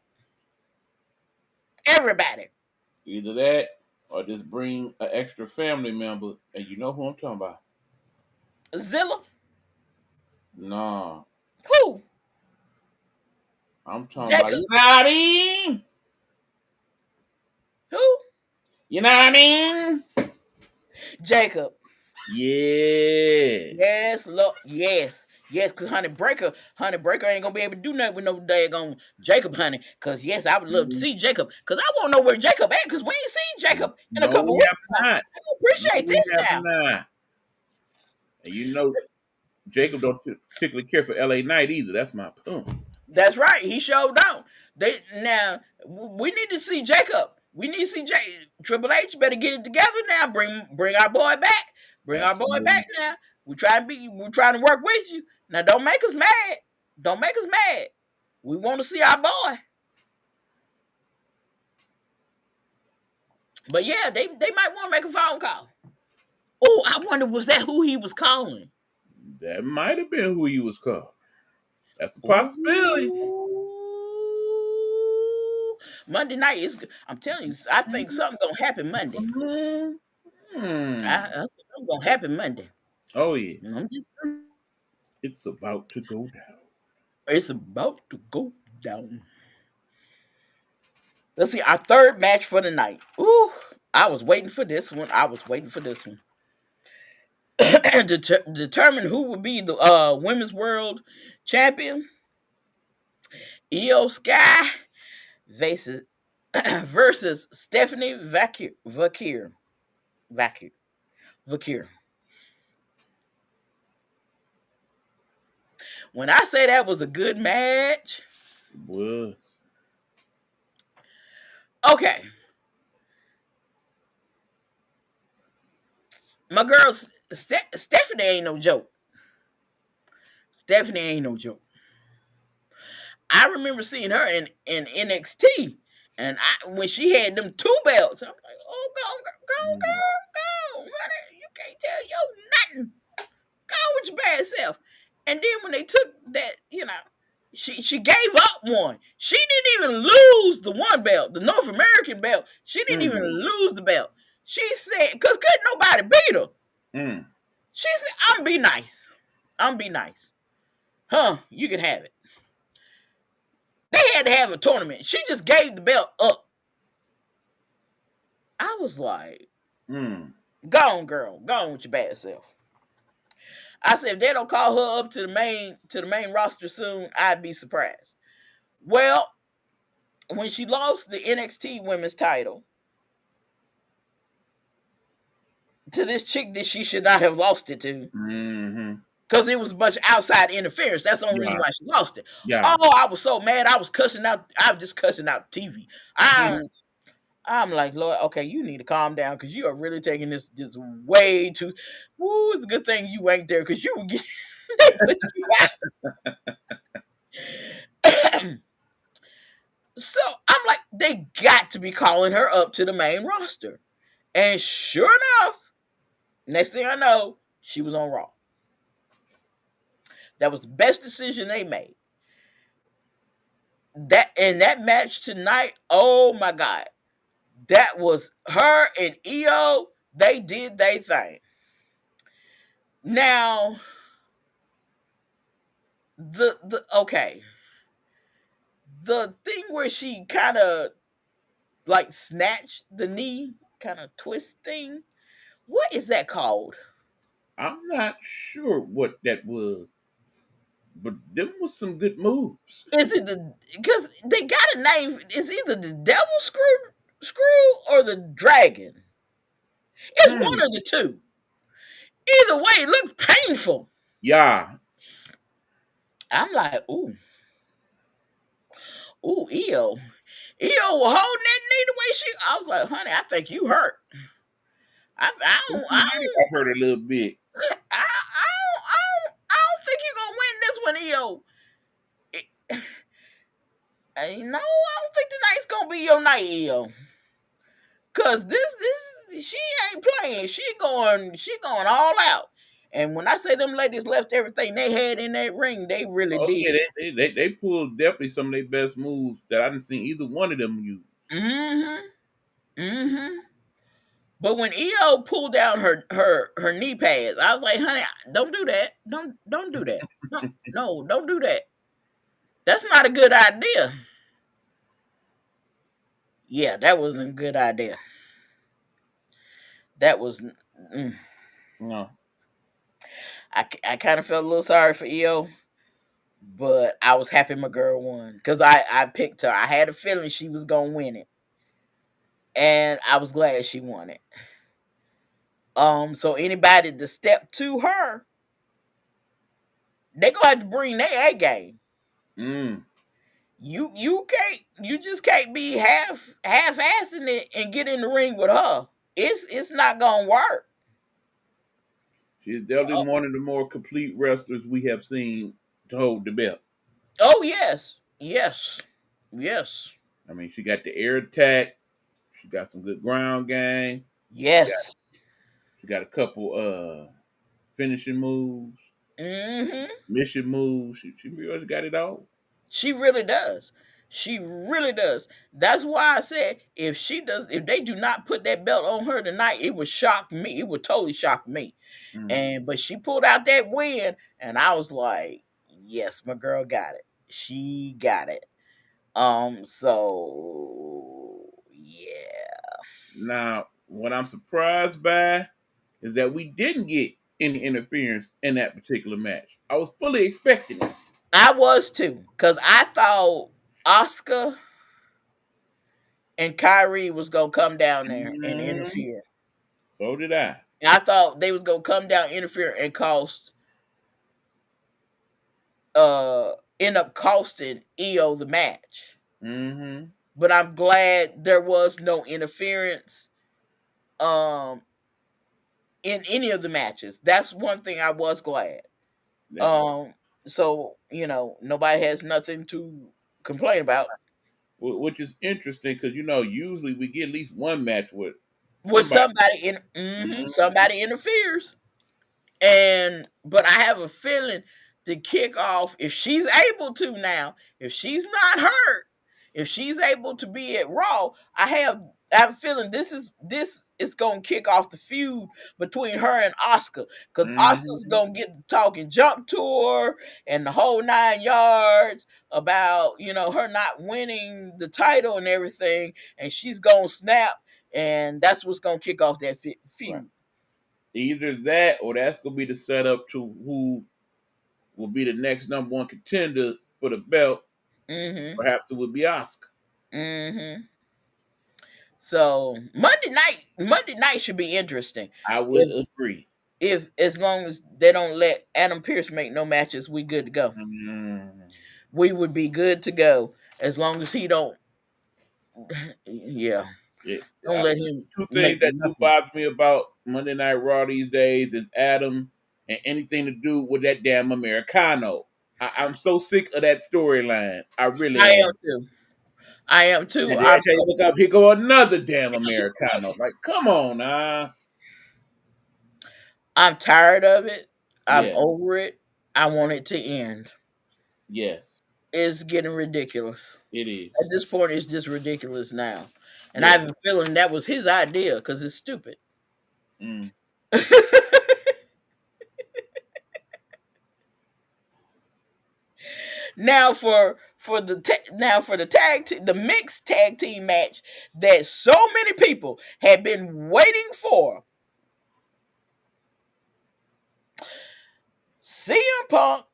Everybody. Either that or just bring an extra family member, and you know who I'm talking about. Zilla, Nah, who? I'm talking about, Jacob, you know what I mean? who? You know what I mean? Jacob. Yeah. Yes, look, yes. Yes, cause honey breaker ain't gonna be able to do nothing with no daggone Jacob, honey. Cause yes, I would love to Mm, see Jacob. Cause I want to know where Jacob at. Cause we ain't seen Jacob in a No, couple we weeks have now. not. I don't No, appreciate we this have now. not. And you know, Jacob don't particularly care for LA Knight either. That's my point. That's right. He showed down. We need to see Jacob. We need to see Triple H better get it together now. Bring our boy back. Bring our boy Absolutely. back now. We're trying to work with you. Now don't make us mad. Don't make us mad. We want to see our boy. But yeah, they might want to make a phone call. Oh, I wonder, was that who he was calling? That might have been who he was calling. That's a possibility. Ooh. Monday night is good. I'm telling you, I think something's gonna happen Monday. Hmm. I think something's gonna happen Monday. Oh yeah, I'm just it's about to go down. it's about to go down. Let's see our third match for the night. Ooh, I was waiting for this one. Determine who will be the women's world champion. Io Sky versus versus Stephanie Vakir. When I say that was a good match, It was. okay. My girl Stephanie ain't no joke. Stephanie ain't no joke. I remember seeing her in NXT, and when she had them 2 belts, I'm like, oh, go, Mm. girl, go, honey, you can't tell yo nothing. Go with your bad self. And then when they took that, she gave up one. She didn't even lose the one belt, the North American belt. She didn't even Mm. lose the belt. She said, because couldn't nobody beat her. Mm. She said, I'm be nice. I'm be nice. Huh, you can have it. They had to have a tournament. She just gave the belt up. I was like, Mm. go on, girl. Go on with your bad self. I said, if they don't call her up to the main roster soon, I'd be surprised. Well, when she lost the NXT women's title, to this chick that she should not have lost it to. Mm-hmm. Because it was a bunch of outside interference. That's the only reason Yeah. why she lost it. Yeah. Oh, I was so mad. I was cussing out. I was just cussing out TV. I'm like, Lord, okay, you need to calm down because you are really taking this way too. Woo, it's a good thing you ain't there because you would get they put you out. So I'm like, they got to be calling her up to the main roster. And sure enough, next thing I know, she was on Raw. That was the best decision they made. That match tonight, oh my God. That was her and EO. They did their thing. Now, the okay. The thing where she kind of like snatched the knee, kind of twist thing. What is that called? I'm not sure what that was, but them was some good moves. Is it because they got a name? It's either the devil screw or the dragon. It's one of the two. Either way, it looked painful. Yeah. I'm like, ooh, EO. EO was holding that knee the way she. I was like, honey, I think you hurt. I've heard a little bit. I don't think you're gonna win this one, EO. I don't think tonight's gonna be your night, EO. Cause this she ain't playing. She going all out. And when I say them ladies left everything they had in that ring, they really did. Yeah, they pulled definitely some of their best moves that I didn't see either one of them use. But when EO pulled down her knee pads, I was like, honey, don't do that. Don't do that. No, don't do that. That's not a good idea. Yeah, that wasn't a good idea. That was. No. I kind of felt a little sorry for EO, but I was happy my girl won because I picked her. I had a feeling she was gonna win it, and I was glad she won it. So anybody to step to her, they gonna have to bring their A game. You just can't be half-assing it and get in the ring with her. It's not gonna work. She's definitely one of the more complete wrestlers we have seen to hold the belt. Oh yes. I mean, she got the air attack. She got some good ground game. Yes. She got a couple finishing moves. Mission moves. She pretty much got it all. She really does. That's why I said if they do not put that belt on her tonight, it would shock me. It would totally shock me. But she pulled out that win, and I was like, yes, my girl got it. She got it. So yeah. Now, what I'm surprised by is that we didn't get any interference in that particular match. I was fully expecting it. I was too, because I thought Asuka and Kyrie was gonna come down there and interfere. So did I. I thought they was gonna come down, interfere, and end up costing EO the match. But I'm glad there was no interference in any of the matches. That's one thing I was glad. So nobody has nothing to complain about. Which is interesting because usually we get at least one match with somebody somebody interferes. But I have a feeling to kick off, if she's able to now, if she's not hurt, if she's able to be at Raw, I have a feeling this is gonna kick off the feud between her and Asuka, because Asuka's gonna get to talking junk to her and the whole 9 yards about her not winning the title and everything, and she's gonna snap, and that's what's gonna kick off that feud. Right. Either that or that's going to be the setup to who will be the next number one contender for the belt. Perhaps it would be Asuka. So Monday night should be interesting. I would If agree. as long as they don't let Adam Pierce make no matches, we good to go. Mm. We would be good to go as long as he don't. Yeah, Yeah. don't let him Two things make that do nothing. bother me about Monday Night Raw these days is Adam and anything to do with that damn Americano. I'm so sick of that storyline. I I really am am. too. I am too. And every time you look up, here go another damn Americano. Like, come on, I'm tired of it. I'm Yeah. over it. I want it to end. Yes, It's getting ridiculous. it At is. this point, it's just ridiculous now. And I Yes. have a feeling that was his idea because it's stupid. Mm. Now for the the mixed tag team match that so many people had been waiting for. CM Punk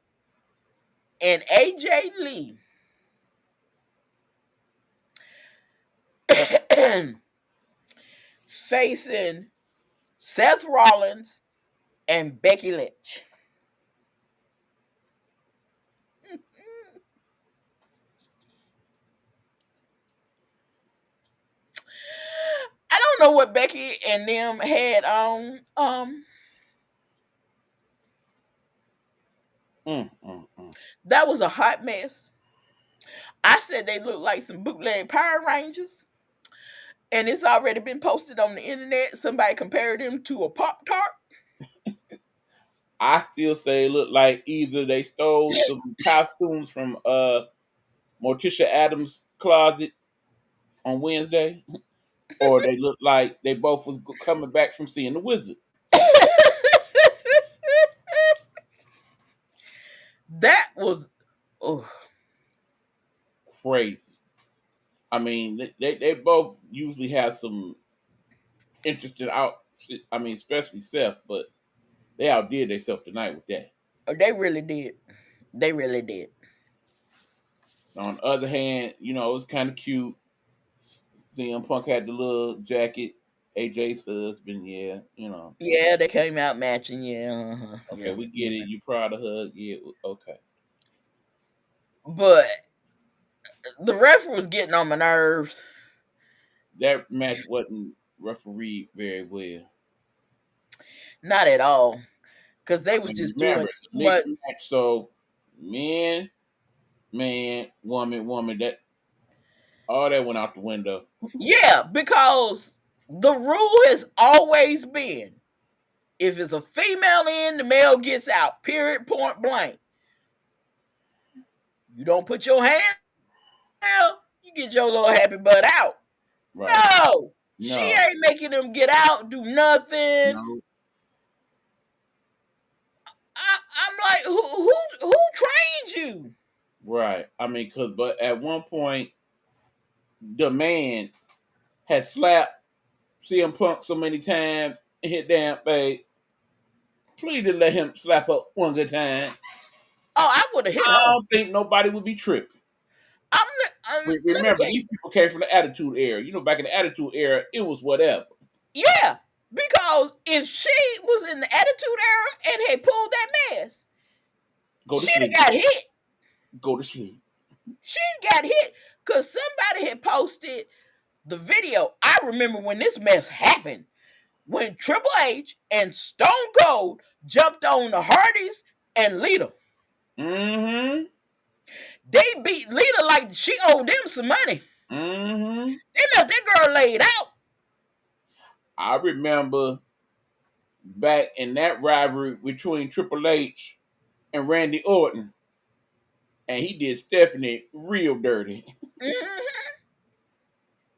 and AJ Lee facing Seth Rollins and Becky Lynch. I don't know what Becky and them had on. Mm. That was a hot mess. I said they looked like some bootleg Power Rangers, and it's already been posted on the internet. Somebody compared them to a Pop Tart. I still say it looked like either they stole some costumes from Morticia Adams' closet on Wednesday, or they looked like they both was coming back from seeing the wizard. That was, oh, Crazy. I mean, they both usually have some interesting out. I mean, especially Seth, but they outdid themselves tonight with that. they really did. They really did. On the other hand, it was kind of cute. CM Punk had the little jacket. AJ's husband, yeah. Yeah, they came out matching. Yeah, Okay, yeah. we get it. You proud of her? Yeah, okay. But the ref was getting on my nerves. That match wasn't refereed very well. Not at all, because they was And just doing remember, it's a too much. mixed match, so man, woman, that all that went out the window. Yeah, because the rule has always been if it's a female in, the male gets out. Period. Point blank. You don't put your hand down, you get your little happy butt out. Right. No, she No. ain't making them get out, do nothing. No. I'm like, who trained you? Right. I mean, but at one point, the man had slapped CM Punk so many times and hit damn babe. Please didn't let him slap her one good time. Oh, I would have hit I her. don't think nobody would be tripping. Let me Remember, tell you. these people came from the Attitude Era. Back in the Attitude Era, it was whatever. Yeah, because if she was in the Attitude Era and had pulled that mess, Go to she'd have sleep. got hit. Go to sleep. She got hit because somebody had posted the video. I remember when this mess happened, when Triple H and Stone Cold jumped on the Hardys and Lita. Mm-hmm. They beat Lita like she owed them some money. Mm-hmm. They left that girl laid out. I remember back in that rivalry between Triple H and Randy Orton, and he did Stephanie real dirty. Mm-hmm.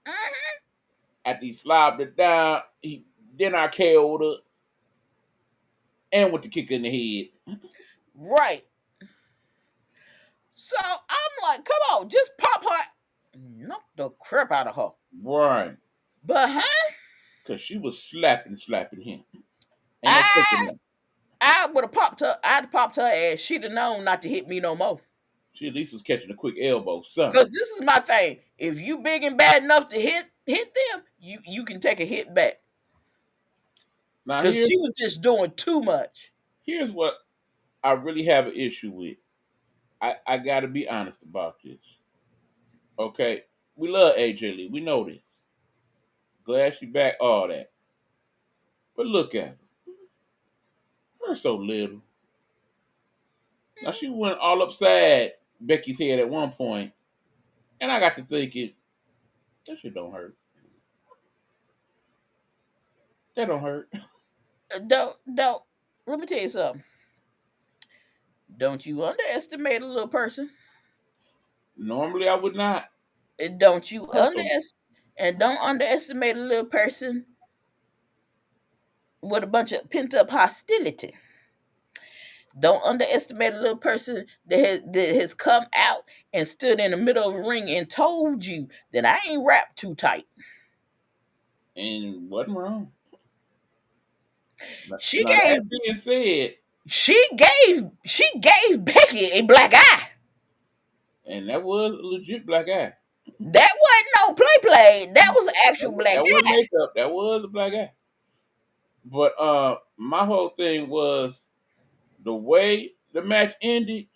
Mm-hmm. After he slobbed it down, then I KO'd her and with the kick in the head. Right. So I'm like, come on, just pop her. Knock the crap out of her. Right. But Because she was slapping him. Ain't no taking that. I would have popped her. I'd have popped her ass. She'd have known not to hit me no more. She at least was catching a quick elbow, son. Because this is my thing. If you big and bad enough to hit hit them, you can take a hit back Now because she was just doing too much. here's what I really have an issue with. I got to be honest about this. Okay, we love AJ Lee. We know this. Glad she back. All that. But look at her. Her so little. Now she went all upside Becky's head at one point, and I got to thinking, that shit don't hurt. That don't hurt. Don't. Let me tell you something. Don't you underestimate a little person. Normally I would not. And don't you Also, don't underestimate a little person with a bunch of pent up hostility. Don't underestimate a little person that has come out and stood in the middle of a ring and told you that I ain't wrapped too tight. and wasn't wrong. She Now gave that being said, she gave Becky a black eye. and that was a legit black eye. That wasn't no play. That was an actual black That was eye. makeup. That was a black eye. But my whole thing was the way the match ended.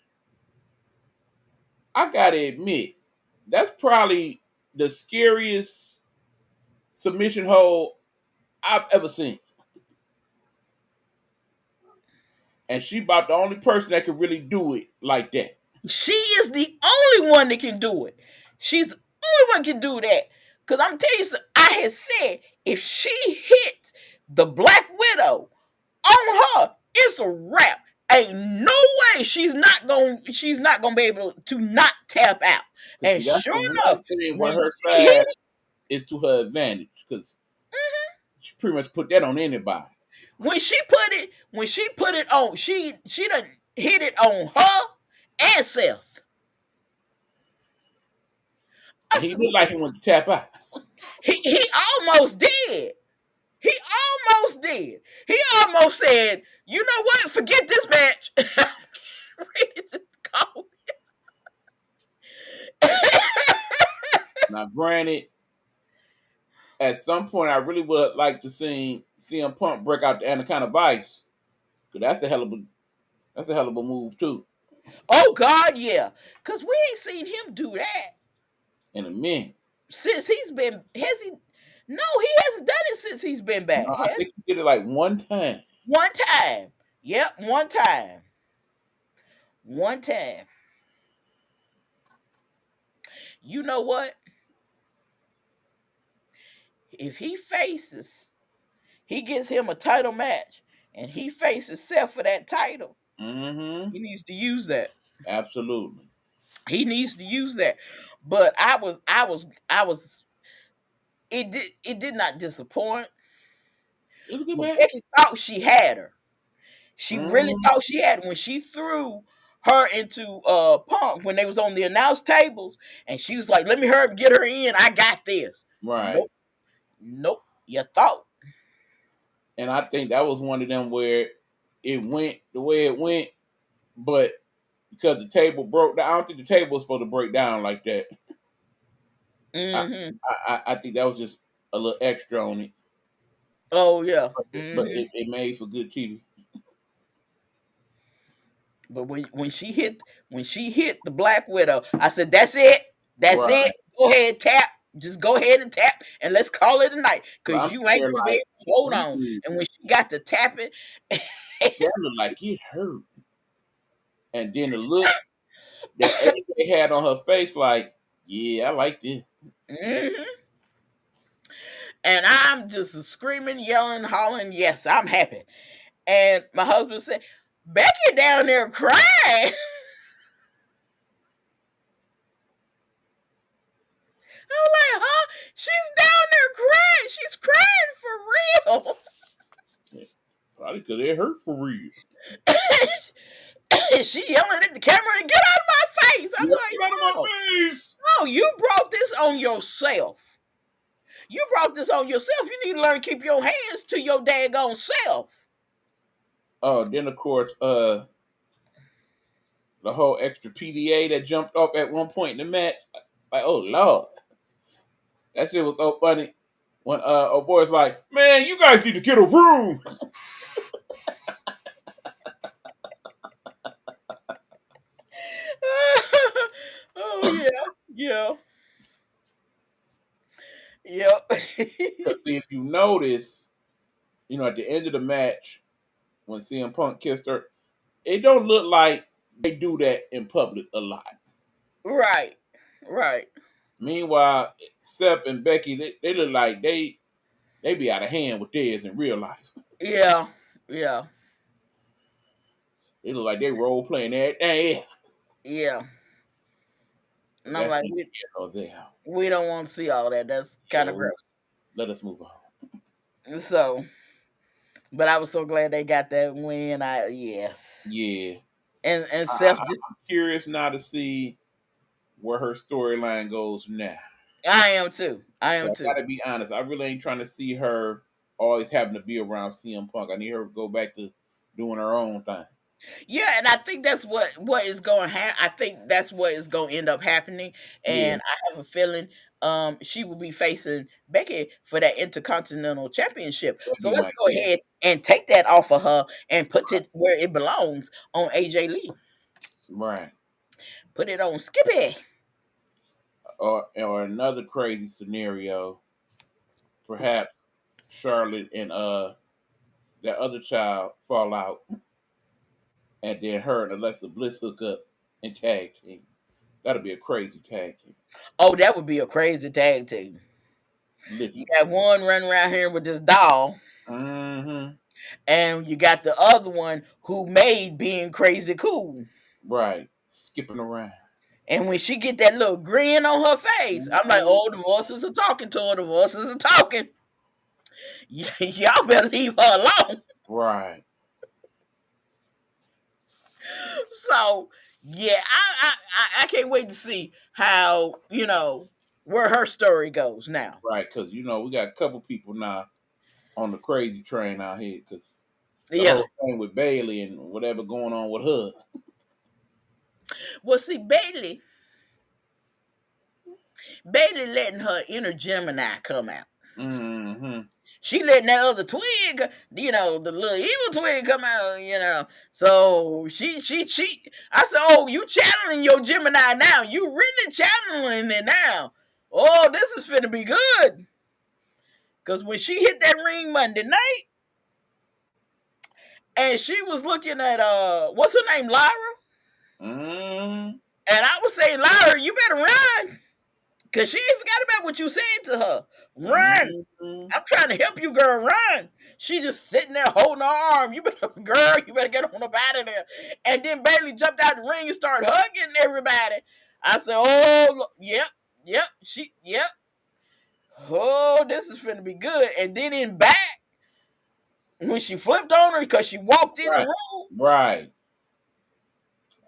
I gotta admit, that's probably the scariest submission hold I've ever seen. And she about the only person that could really do it like that. She is the only one that can do it. She's the only one can do that. Because I'm telling you, I had said if she hit the Black Widow on her, it's a wrap. Ain't no way she's not gonna be able to not tap out. And That's sure the enough, one thing where when her she hit side it, is to her advantage because she pretty much put that on anybody. when she put it on, she done hit it on her and Seth. And he looked like he wanted to tap out. He almost did. He almost did. He almost said, "You know what? Forget this match." Ready to call Now, granted, at some point, I really would like to see CM Punk break out the Anaconda Vice, because that's a hell of a move too. Oh God, yeah, because we ain't seen him do that In a minute, since he's been. Has he? No, he hasn't done it since he's been back. no, I think he did it like one time. One time. Yep, one time. One time. You know what? If he gets him a title match, and he faces Seth for that title, Mm-hmm. he needs to use that. Absolutely. He needs to use that. But I was. It did not disappoint. It was a good But match. Becky thought she had her. She really Mhm. thought she had when she threw her into Punk when they was on the announce tables, and she was like, "Let me hurry up, get her in. I got this." Right. Nope. You thought. And I think that was one of them where it went the way it went, but because the table broke down, I don't think the table was supposed to break down like that. Mm-hmm. I think that was just a little extra on it, Oh yeah. but it made for good TV. But when she hit the Black Widow, I said, "That's it. That's Right. it. Go ahead, tap. Just go ahead and tap, and let's call it a night. But Cause I'm you ain't there gonna be like, able to hold on." "Ooh, And when she got to tapping, that looked like it hurt." And then the look that AJ had on her face, like, yeah, I like this. mhm. And I'm just screaming, yelling, hollering, "Yes, I'm happy." And my husband said, "Becky down there crying." I'm like, "Huh? She's down there crying. She's crying for real." Probably because it hurt for real. She yelling at the camera and "Get out of my face!" I'm Get like, out of my "No, face. no, you brought this on yourself. You brought this on yourself. You need to learn to keep your hands to your daggone self." Oh, then of course, the whole extra PDA that jumped off at one point in the match. Like, oh Lord. That shit was so funny. When a boy's like, man, you guys need to get a room. Oh yeah, yep. Because if you notice, at the end of the match, when CM Punk kissed her, it don't look like they do that in public a lot. Right, right. Meanwhile, Seth and Becky, they look like they be out of hand with theirs in real life. Yeah, yeah, They look like they role playing everything. yeah. And I'm That's like, neither here nor there. we don't want to see all that. That's kind of So gross. let us move on. So, but I was so glad they got that win. Yes. Yeah. And Seth I'm just, curious now to see where her storyline goes now. I am too. I am I too. gotta be honest, I really ain't trying to see her always having to be around CM Punk. I need her to go back to doing her own thing. Yeah, and I think that's what is going to happen. I think that's what is going to end up happening, Yeah, and I have a feeling she will be facing Becky for that Intercontinental Championship. that'd So be let's my go guess. ahead and take that off of her and put it where it belongs on AJ Lee. Right. Put it on Skippy. Or another crazy scenario, perhaps Charlotte and that other child fall out, and then her and Alexa Bliss hook up and tag team. That'll be a crazy tag team. Oh, that would be a crazy tag team. You Literally. got one running around here with this doll, Mm-hmm. and you got the other one who made being crazy cool. Right. Skipping around. And when she get that little grin on her face, I'm like, Mhm. oh, the voices are talking to her. The voices are talking. Y'all better leave her alone. Right. So, yeah, I can't wait to see how, where her story goes now. Right. Because, we got a couple people now on the crazy train out here. Because the Yeah. whole thing with Bailey and whatever going on with her. Well, see, Bailey letting her inner Gemini come out. Mm-hmm. She letting that other twin, the little evil twin come out, So she, I said, oh, you channeling your Gemini now. You really channeling it now. Oh, this is finna be good. Because when she hit that ring Monday night, and she was looking at, what's her name, Lyra? Mm-hmm. And I was saying, Lyra, you better run. Because she ain't forgot about what you said to her. Run. Mm-hmm. I'm trying to help you, girl. Run. She just sitting there holding her arm. You better get on up out of there. And then Bailey jumped out the ring and started hugging everybody. I said, oh, yep. Yep. Oh, this is finna be good. And then in back, when she flipped on her because she walked in the Right. room. Right.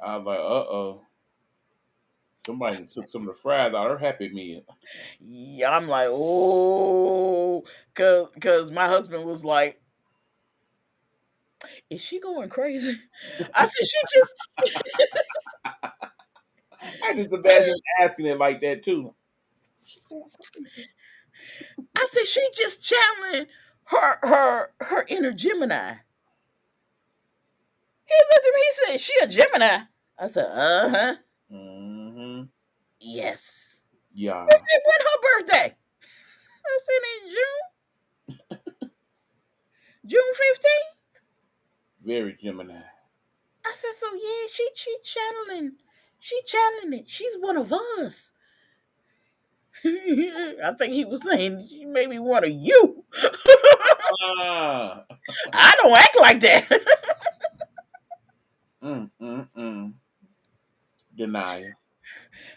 I was like, uh-oh. Somebody took some of the fries out of her Happy Meal. Yeah, I'm like, oh, cause my husband was like, is she going crazy? I said, she just I just imagine asking it like that, too. I said, she just channeling her inner Gemini. He looked at me, he said, she a Gemini. I said, uh-huh. Mm-hmm. Yes. Yeah. I said, when her birthday? I said, in June. June 15th? Very Gemini. I said, so yeah, she channeling. She channeling it. She's one of us. I think he was saying she may be one of you. Ah. I don't act like that. Denial.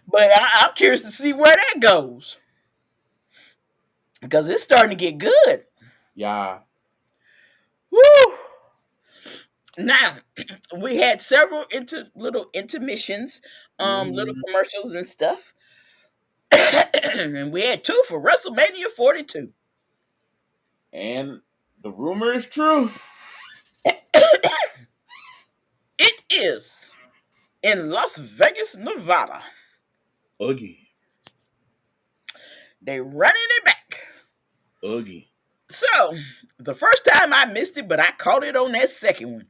But I'm curious to see where that goes. Because it's starting to get good. Yeah. Woo! Now, we had several little intermissions, little commercials and stuff. And we had 2 for WrestleMania 42. And the rumor is true. It is in Las Vegas, Nevada. Again. They running it back. Again. So the first time I missed it, but I caught it on that second one.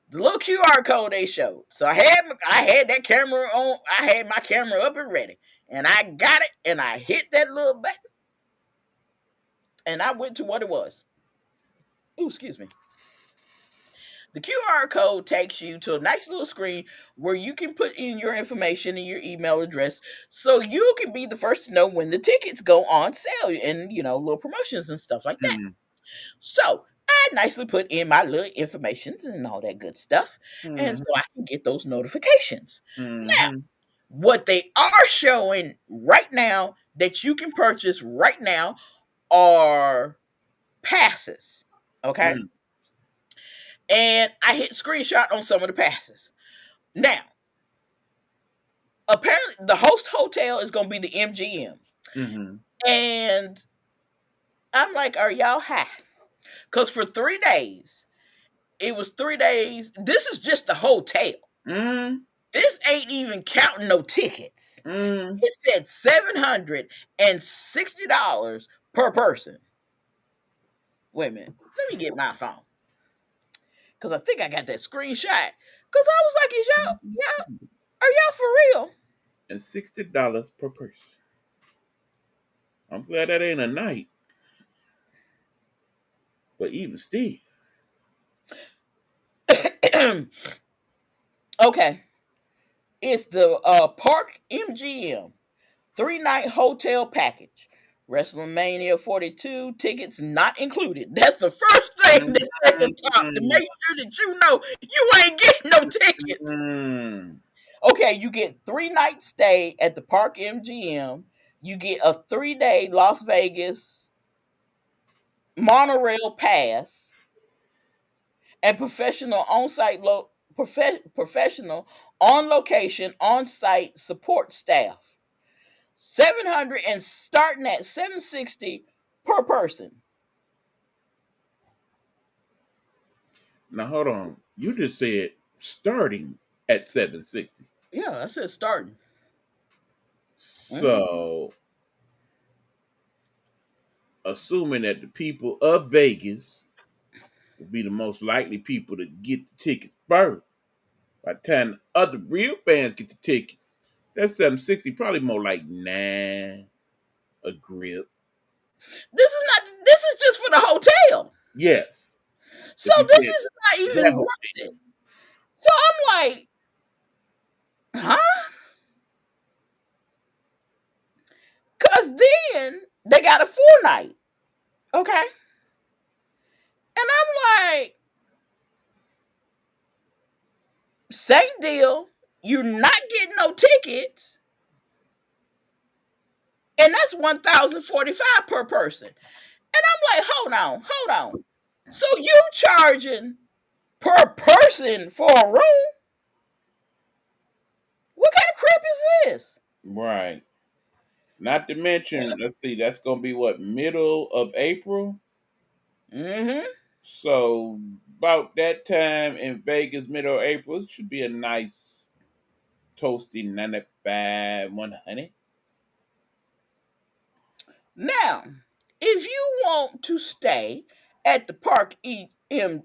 The little QR code they showed. So I had that camera on. I had my camera up and ready, and I got it, and I hit that little button, and I went to what it was. Ooh, excuse me. The QR code takes you to a nice little screen where you can put in your information and your email address so you can be the first to know when the tickets go on sale and, little promotions and stuff like that. Mhm. So I nicely put in my little information and all that good stuff. And so Mhm. I can get those notifications. Now, Mhm. what they are showing right now that you can purchase right now are passes. Okay. Mhm. And I hit screenshot on some of the passes. Now, apparently the host hotel is going to be the MGM. Mhm. And I'm like, are y'all high? Because for 3 days, it was 3 days. This is just the hotel. Mhm. This ain't even counting no tickets. Mhm. It said $760 per person. Wait a minute. Let me get my phone. Because I think I got that screenshot. Because I was like, are y'all for real? And $60 per person. I'm glad that ain't a night. But even still. Okay. It's the Park MGM 3-night hotel package. WrestleMania 42 tickets not included. That's the first thing that's at the top to make sure that you know you ain't getting no tickets. Mhm. Okay, you get 3 night stay at the Park MGM. You get a 3-day Las Vegas monorail pass and professional on location on site support staff. 700 and starting at 760 per person. Now hold on. You just said starting at 760. Yeah, I said starting. So assuming that the people of Vegas will be the most likely people to get the tickets first. By the time other real fans get the tickets, that 760 probably more like 9 a grip. This is just for the hotel. Yes. So If you this said is not that even whole worth it. So I'm like, huh? Cause then they got a 4 night. Okay. And I'm like, same deal. You're not getting no tickets. And that's 1,045 per person. And I'm like, hold on. So you charging per person for a room? What kind of crap is this? right. Not to mention, let's see, that's gonna be what, middle of April? Mm-hmm. So about that time in Vegas, middle of April, it should be a nice toasty 95, 100. Now, if you want to stay at the Park MGM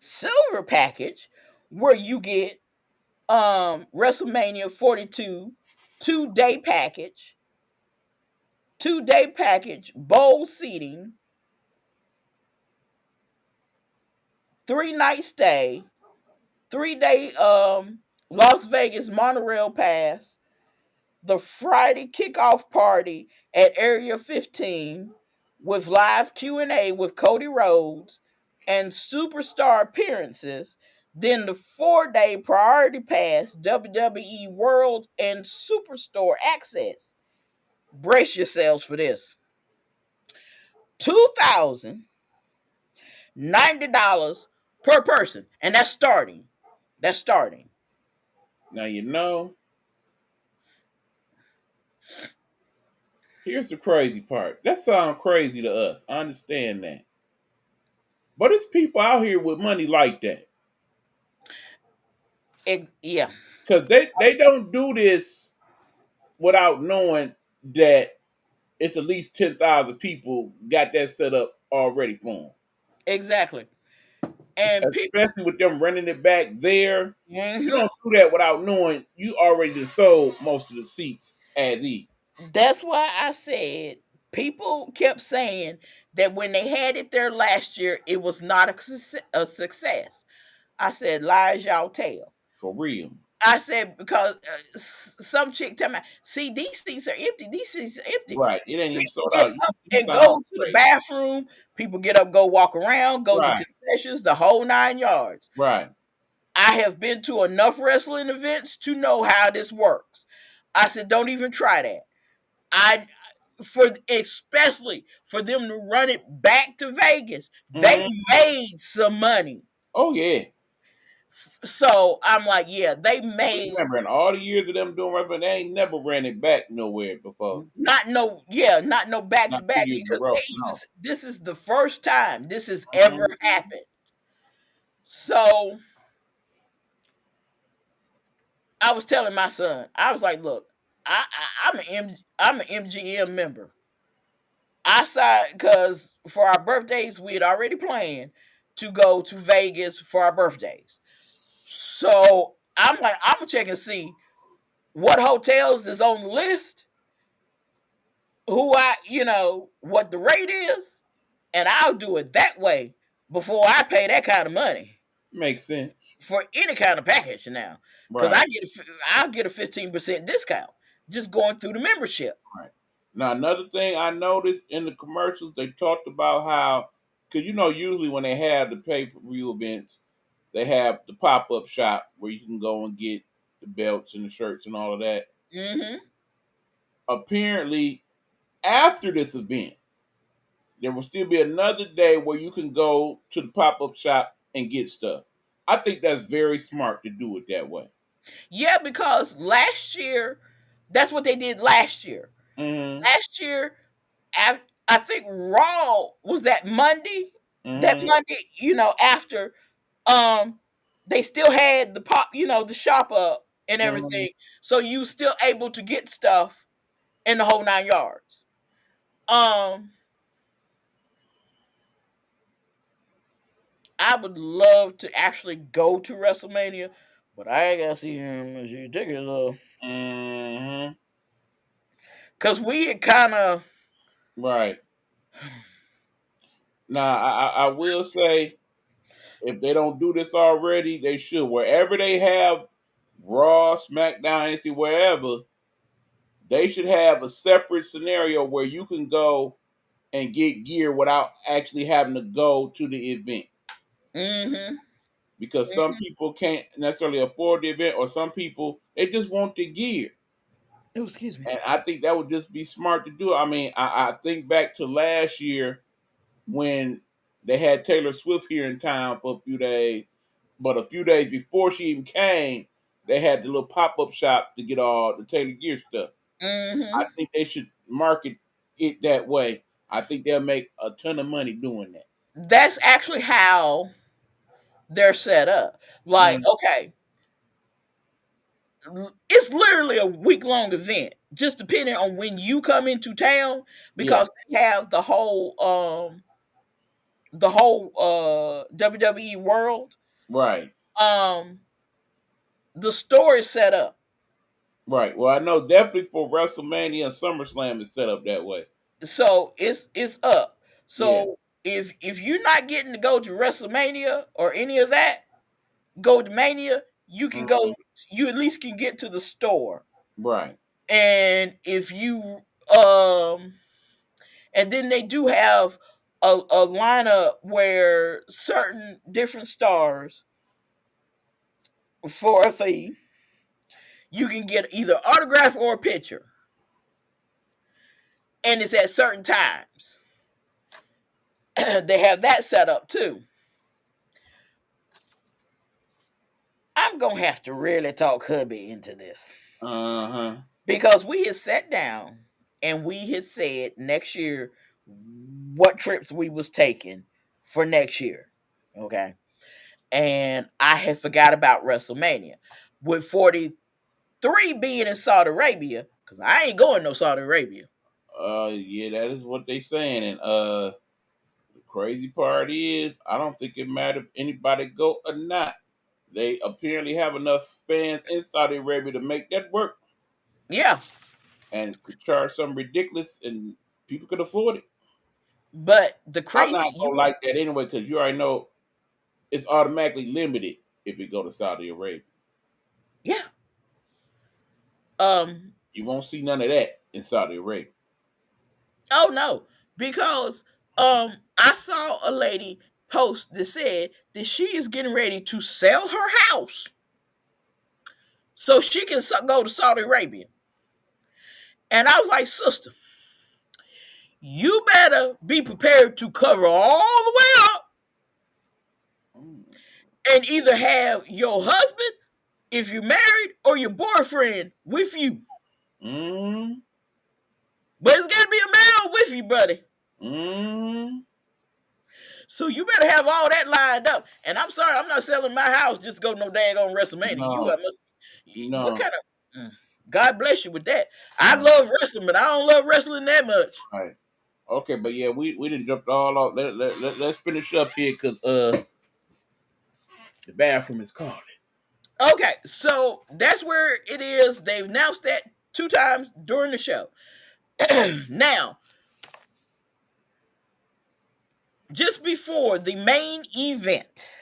Silver package, where you get WrestleMania 42 2-day package, 2-day package, bowl seating, 3-night stay, 3-day Las Vegas monorail pass, the Friday kickoff party at Area 15 with live Q&A with Cody Rhodes and superstar appearances, then the 4-day priority pass, WWE World and Superstore access. Brace yourselves for this. $2,090 per person. And that's starting. That's starting. Now here's the crazy part. That sounds crazy to us. I understand that. But it's people out here with money like that. Yeah. Because they don't do this without knowing that it's at least 10,000 people got that set up already for them. Exactly. And people, Especially with them running it back there. You Mhm. don't do that without knowing you already just sold most of the seats as is. That's why I said people kept saying that when they had it there last year, it was not a success. I said, lies y'all tell. For real. I said, because some chick tell me, see, these seats are empty. These seats are empty. Right. It ain't even People sold get out. up You and sound go to the crazy. bathroom. People get up, go walk around, go to Right. concessions, the whole 9 yards. Right. I have been to enough wrestling events to know how this works. I said, don't even try that. Especially for them to run it back to Vegas, they made some money. Oh yeah. So I'm like, yeah, they made Remember, in all the years of them doing wrestling, they ain't never ran it back nowhere before. not no back Not to 2 back, years in a because row. No. this is the first time this has ever happened. So I was telling my son, I was like, look, I'm an MGM member. I signed because for our birthdays we had already planned to go to Vegas for our birthdays. So I'm like, I'm gonna check and see what hotels is on the list, what the rate is, and I'll do it that way before I pay that kind of money Makes sense. for any kind of package now, because Right. I'll get a 15% discount just going through the membership. Right. Now, another thing I noticed in the commercials, they talked about how, because usually when they have the pay-per-view events, they have the pop-up shop where you can go and get the belts and the shirts and all of that. Mm-hmm. Apparently, after this event, there will still be another day where you can go to the pop-up shop and get stuff. I think that's very smart to do it that way. Yeah, because last year, that's what they did last year. Mm-hmm. Last year, I think Raw was that Monday. That Mm-hmm. Monday, after they still had the the shop up and everything. So you still able to get stuff in the whole 9 yards. I would love to actually go to WrestleMania, but I ain't gotta see him as you tickets Mm-hmm. because we had kind of Right. Now, I will say, if they don't do this already, they should. Wherever they have Raw, SmackDown, anything, wherever, they should have a separate scenario where you can go and get gear without actually having to go to the event. Mm-hmm. Because some people can't necessarily afford the event, or some people, they just want the gear. Oh, excuse me. And I think that would just be smart to do. I mean, I think back to last year when they had Taylor Swift here in town for a few days, but a few days before she even came, they had the little pop-up shop to get all the Taylor gear stuff. Mm-hmm. I think they should market it that way. I think they'll make a ton of money doing that. That's actually how they're set up. Like, okay, it's literally a week-long event, just depending on when you come into town, because they have the whole WWE world. Right. The store is set up. Right. Well, I know definitely for WrestleMania and SummerSlam is set up that way. So it's up. So if you're not getting to go to WrestleMania or any of that, go to Mania, you can go, you at least can get to the store. Right. And if you and then they do have a lineup where certain different stars for a fee, you can get either autograph or a picture. And it's at certain times. They have that set up too. I'm gonna have to really talk hubby into this. Because we had sat down and we had said next year what trips we was taking for next year. Okay. And I had forgot about WrestleMania. With 43 being in Saudi Arabia, Because I ain't going no Saudi Arabia. Yeah, that is what they saying. And the crazy part is, I don't think it matters if anybody go or not. They apparently have enough fans in Saudi Arabia to make that work Yeah. and could charge something ridiculous and people could afford it. But the I'm crazy, not gonna like that anyway because you already know it's automatically limited if it go to Saudi Arabia. yeah. You won't see none of that in Saudi Arabia. Oh no, because I saw a lady post that said that she is getting ready to sell her house so she can go to Saudi Arabia. And I was like, sister, you better be prepared to cover all the way up Mm. and either have your husband, if you're married, or your boyfriend with you. Mm. But it's got to be a male with you, buddy. Mm. So you better have all that lined up. And I'm sorry, I'm not selling my house just to go to no daggone WrestleMania. No, What no, kind of God bless you with that. I no. love wrestling, but I don't love wrestling that much. All right. Okay, but yeah, we didn't jump all off. Let's finish up here because the bathroom is calling. Okay, so that's where it is. They've announced that 2 times during the show. Now, just before the main event,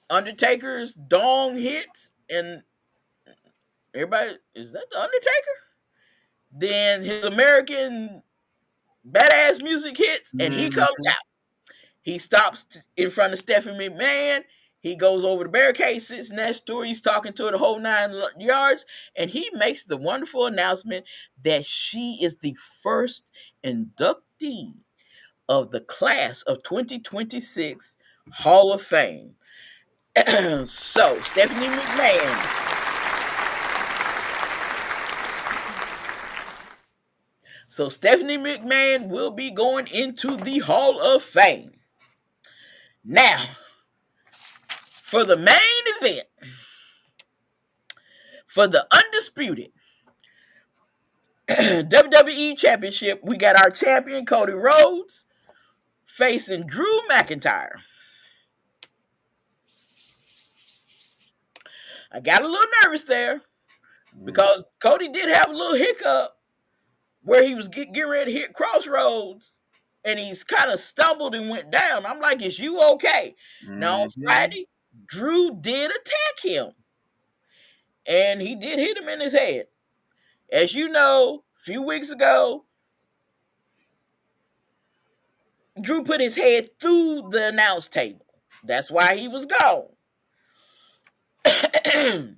Undertaker's dong hits, and everybody, is that the Undertaker? Then his American badass music hits, and he comes Mm-hmm. out. He stops in front of Stephanie McMahon. He goes over the barricade, sits next to her. He's talking to her the whole 9 yards, and he makes the wonderful announcement that she is the first inductee of the class of 2026 Hall of Fame. So, Stephanie McMahon. So, Stephanie McMahon will be going into the Hall of Fame. Now, for the main event, for the undisputed WWE Championship, we got our champion Cody Rhodes facing Drew McIntyre. I got a little nervous there because Cody did have a little hiccup where he was getting ready to hit Crossroads and he's kind of stumbled and went down. I'm like, is you okay? Now on Friday, Drew did attack him and he did hit him in his head. As you know, a few weeks ago, Drew put his head through the announce table. That's why he was gone.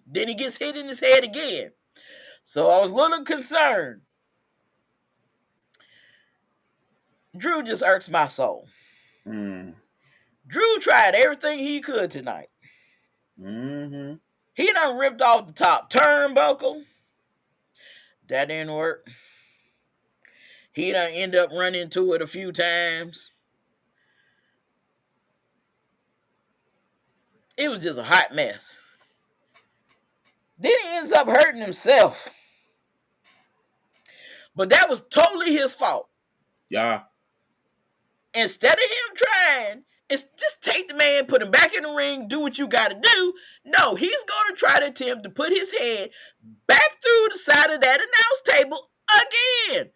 Then he gets hit in his head again. So I was a little concerned. Drew just irks my soul. Drew tried everything he could tonight. He done ripped off the top turnbuckle. That didn't work. He done end up running into it a few times. It was just a hot mess. Then he ends up hurting himself. But that was totally his fault. Yeah. Instead of him trying, it's just take the man, put him back in the ring, do what you got to do. No, he's going to try to attempt to put his head back through the side of that announce table again.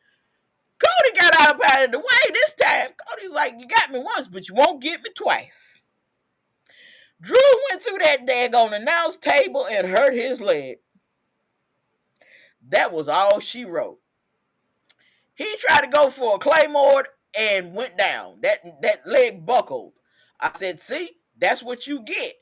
Cody got out of the way this time. Cody's like, you got me once, but you won't get me twice. Drew went through that daggone announce table and hurt his leg. That was all she wrote. He tried to go for a Claymore and went down. That leg buckled. I said, see, that's what you get.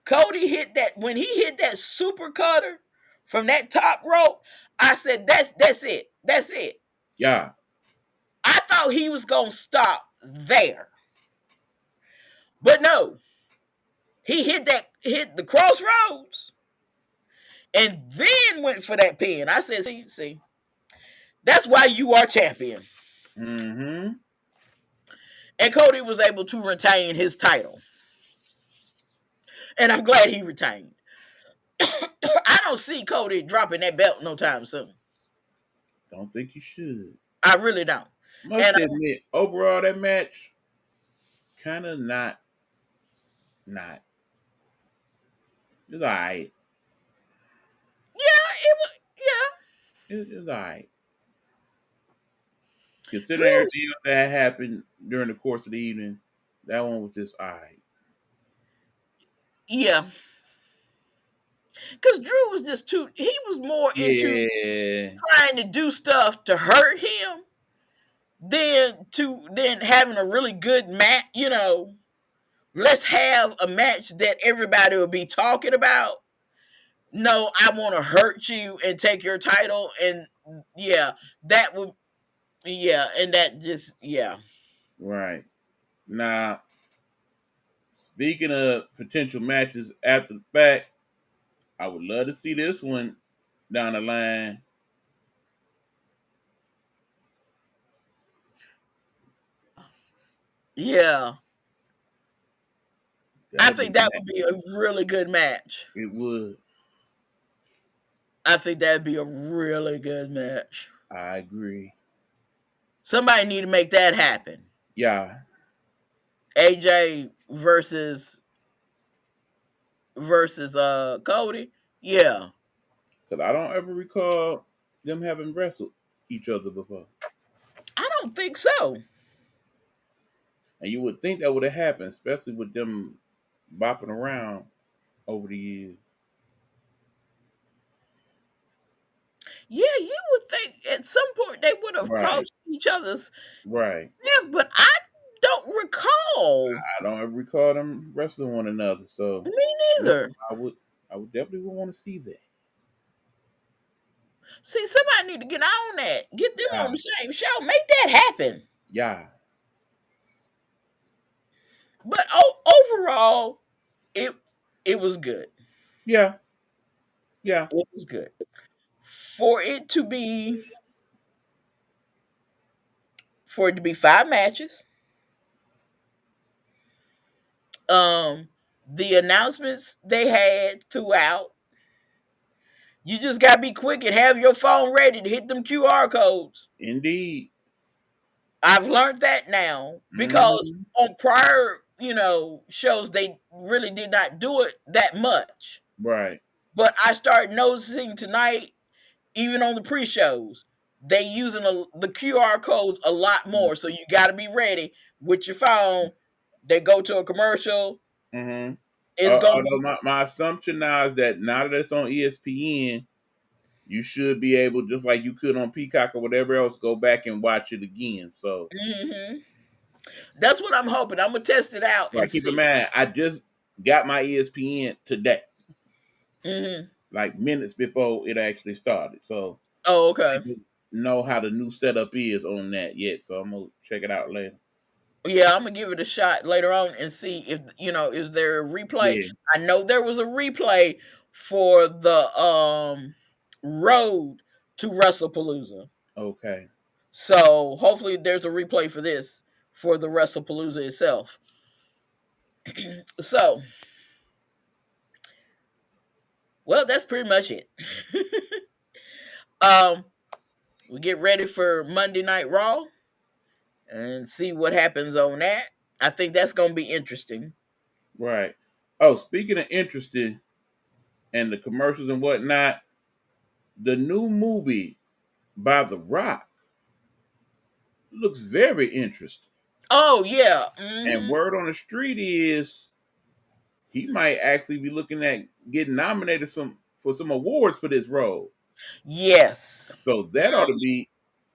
Cody hit that, when he hit that super cutter from that top rope, I said, that's it. That's it. Yeah. I thought he was going to stop there. But no. He hit the crossroads and then went for that pin. I said, see, that's why you are champion. And Cody was able to retain his title. And I'm glad he retained. I don't see Cody dropping that belt no time soon. Don't think you should. I really don't. Must And admit, overall, that match kind of not. It's all right. yeah, it was. It's all right. Considering Drew, everything else that had happened during the course of the evening, that one was just all right. yeah, because Drew was just too. He was more into Yeah. trying to do stuff to hurt him than having a really good match. Let's have a match that everybody will be talking about. No, I want to hurt you and take your title, and yeah, that would, yeah, and that just, yeah. Right. Now, speaking of potential matches after the fact, I would love to see this one down the line. Yeah, I That'd be think that nice. would be a really good match. It would. I think that'd be a really good match. I agree. Somebody need to make that happen. Yeah. AJ versus Cody. Yeah. Because I don't ever recall them having wrestled each other before. I don't think so. And you would think that would have happened, especially with them bopping around over the years. Yeah, you would think at some point they would have Right. crossed each other's Right. path, but I don't recall. I don't ever recall them wrestling one another. So Me neither. I would definitely want to see that. See, somebody need to get on that. Get them Yeah. on the same show. Make that happen. Yeah. But overall, it was good. Yeah. Yeah. It was good. For it to be 5 matches. The announcements they had throughout, you just gotta be quick and have your phone ready to hit them QR codes. Indeed. I've learned that now because Mhm. on prior, shows they really did not do it that much. Right. But I started noticing tonight, even on the pre-shows, they using the QR codes a lot more. So you got to be ready with your phone. They go to a commercial. Mm-hmm. It's gonna Although my assumption now is that now that it's on ESPN, you should be able, just like you could on Peacock or whatever else, go back and watch it again. So that's what I'm hoping. I'm gonna test it out and keep see. in mind, I just got my ESPN today, Mm-hmm. like minutes before it actually started. So Oh, okay. I don't know how the new setup is on that yet. So I'm gonna check it out later. Yeah, I'm gonna give it a shot later on and see if is there a replay. Yeah. I know there was a replay for the road to WrestlePalooza. Okay. So hopefully there's a replay for this for the WrestlePalooza itself. So, well, that's pretty much it. We get ready for Monday Night Raw and see what happens on that. I think that's gonna be interesting. Right. Oh, speaking of interesting and the commercials and whatnot, the new movie by The Rock looks very interesting. Oh yeah. And word on the street is he might actually be looking at getting nominated for some awards for this role. Yes. So that ought to be,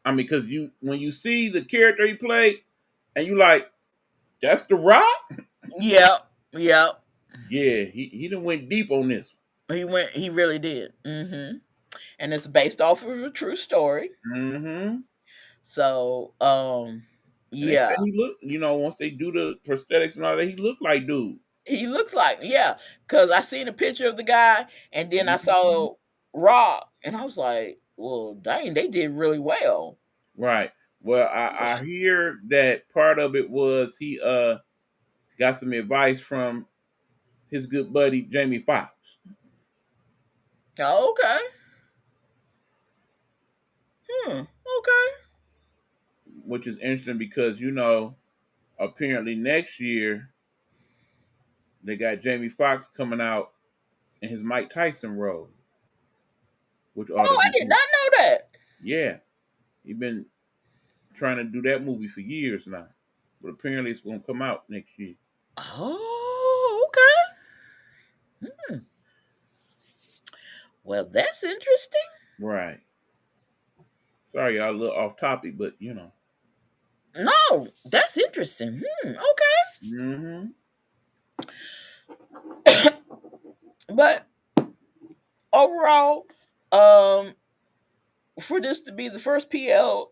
I mean, because when you see the character he played, and you like, that's The Rock? Yep. Yeah, he done went deep on this one. He really did. And it's based off of a true story. So, yeah. And he look, once they do the prosthetics and all that, he looked like dude. He looks like, yeah, because I seen a picture of the guy, and then I saw Rock, and I was like, well, dang, they did really well. Right. Well, I hear that part of it was he got some advice from his good buddy Jamie Foxx. Oh, okay. Okay. Which is interesting because apparently next year they got Jamie Foxx coming out in his Mike Tyson role, which ought to Oh, I be did not know that. yeah. He been trying to do that movie for years now, but apparently it's going to come out next year. Oh, okay. Well, that's interesting. Right. Sorry, y'all, a little off topic, but No, that's interesting. Okay. Mm-hmm. But overall, um, for this to be the first PLE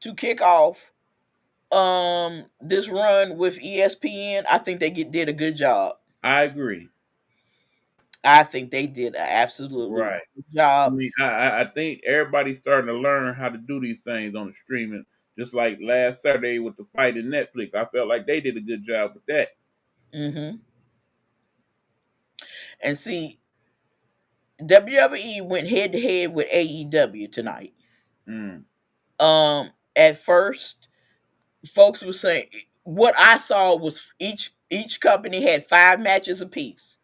to kick off this run with ESPN, I think they did a good job. I agree. I think they did an absolutely Right. good I job. mean, I think everybody's starting to learn how to do these things on the streaming. Just like last Saturday with the fight in Netflix, I felt like they did a good job with that. Mm-hmm. And see, WWE went head to head with AEW tonight. Mm. At first, folks were saying what I saw was each company had 5 matches apiece.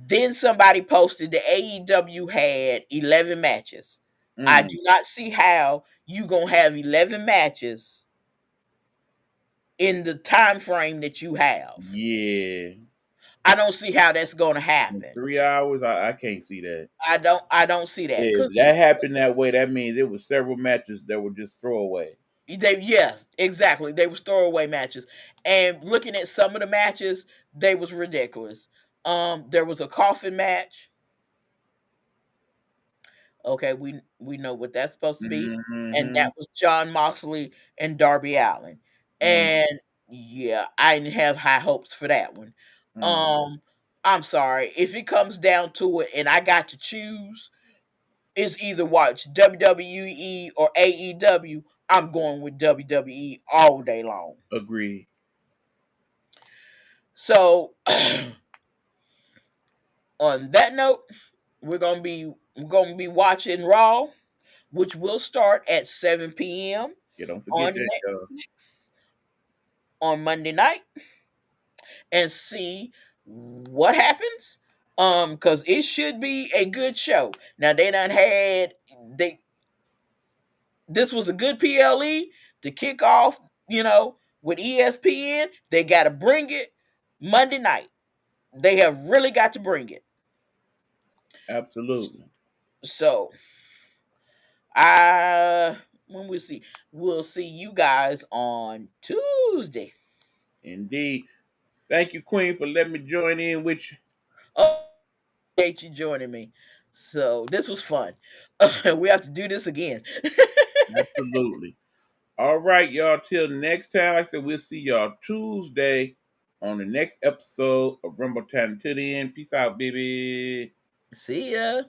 Then somebody posted that AEW had 11 matches. I Mm. do not see how you gonna have 11 matches in the time frame that you have. Yeah. I don't see how that's gonna In happen. 3 hours, I can't see that. I don't see that. If 'Cause that happened that way, that means it was several matches that were just throwaway. yes, exactly. They was throwaway matches. And looking at some of the matches, they was ridiculous. There was a coffin match. Okay, we know what that's supposed to be. And Mm-hmm. that was John Moxley and Darby Allin. Mm. And yeah, I didn't have high hopes for that one. Mm. I'm sorry. If it comes down to it and I got to choose, it's either watch WWE or AEW. I'm going with WWE all day long. Agreed. So on that note, we're gonna be watching Raw, which will start at 7 p.m. Yeah, don't forget on that, y'all. Netflix on Monday night and see what happens. Because it should be a good show. Now they done had this was a good PLE to kick off, with ESPN. They gotta bring it Monday night. They have really got to bring it. Absolutely. So I when we'll see you guys on Tuesday. Indeed. Thank you, Queen, for letting me join in with you. Oh, appreciate you joining me. So this was fun. We have to do this again. Absolutely. All right, y'all. Till next time, like I said, we'll see y'all Tuesday on the next episode of Rumble Time. Till then, peace out, baby. See ya.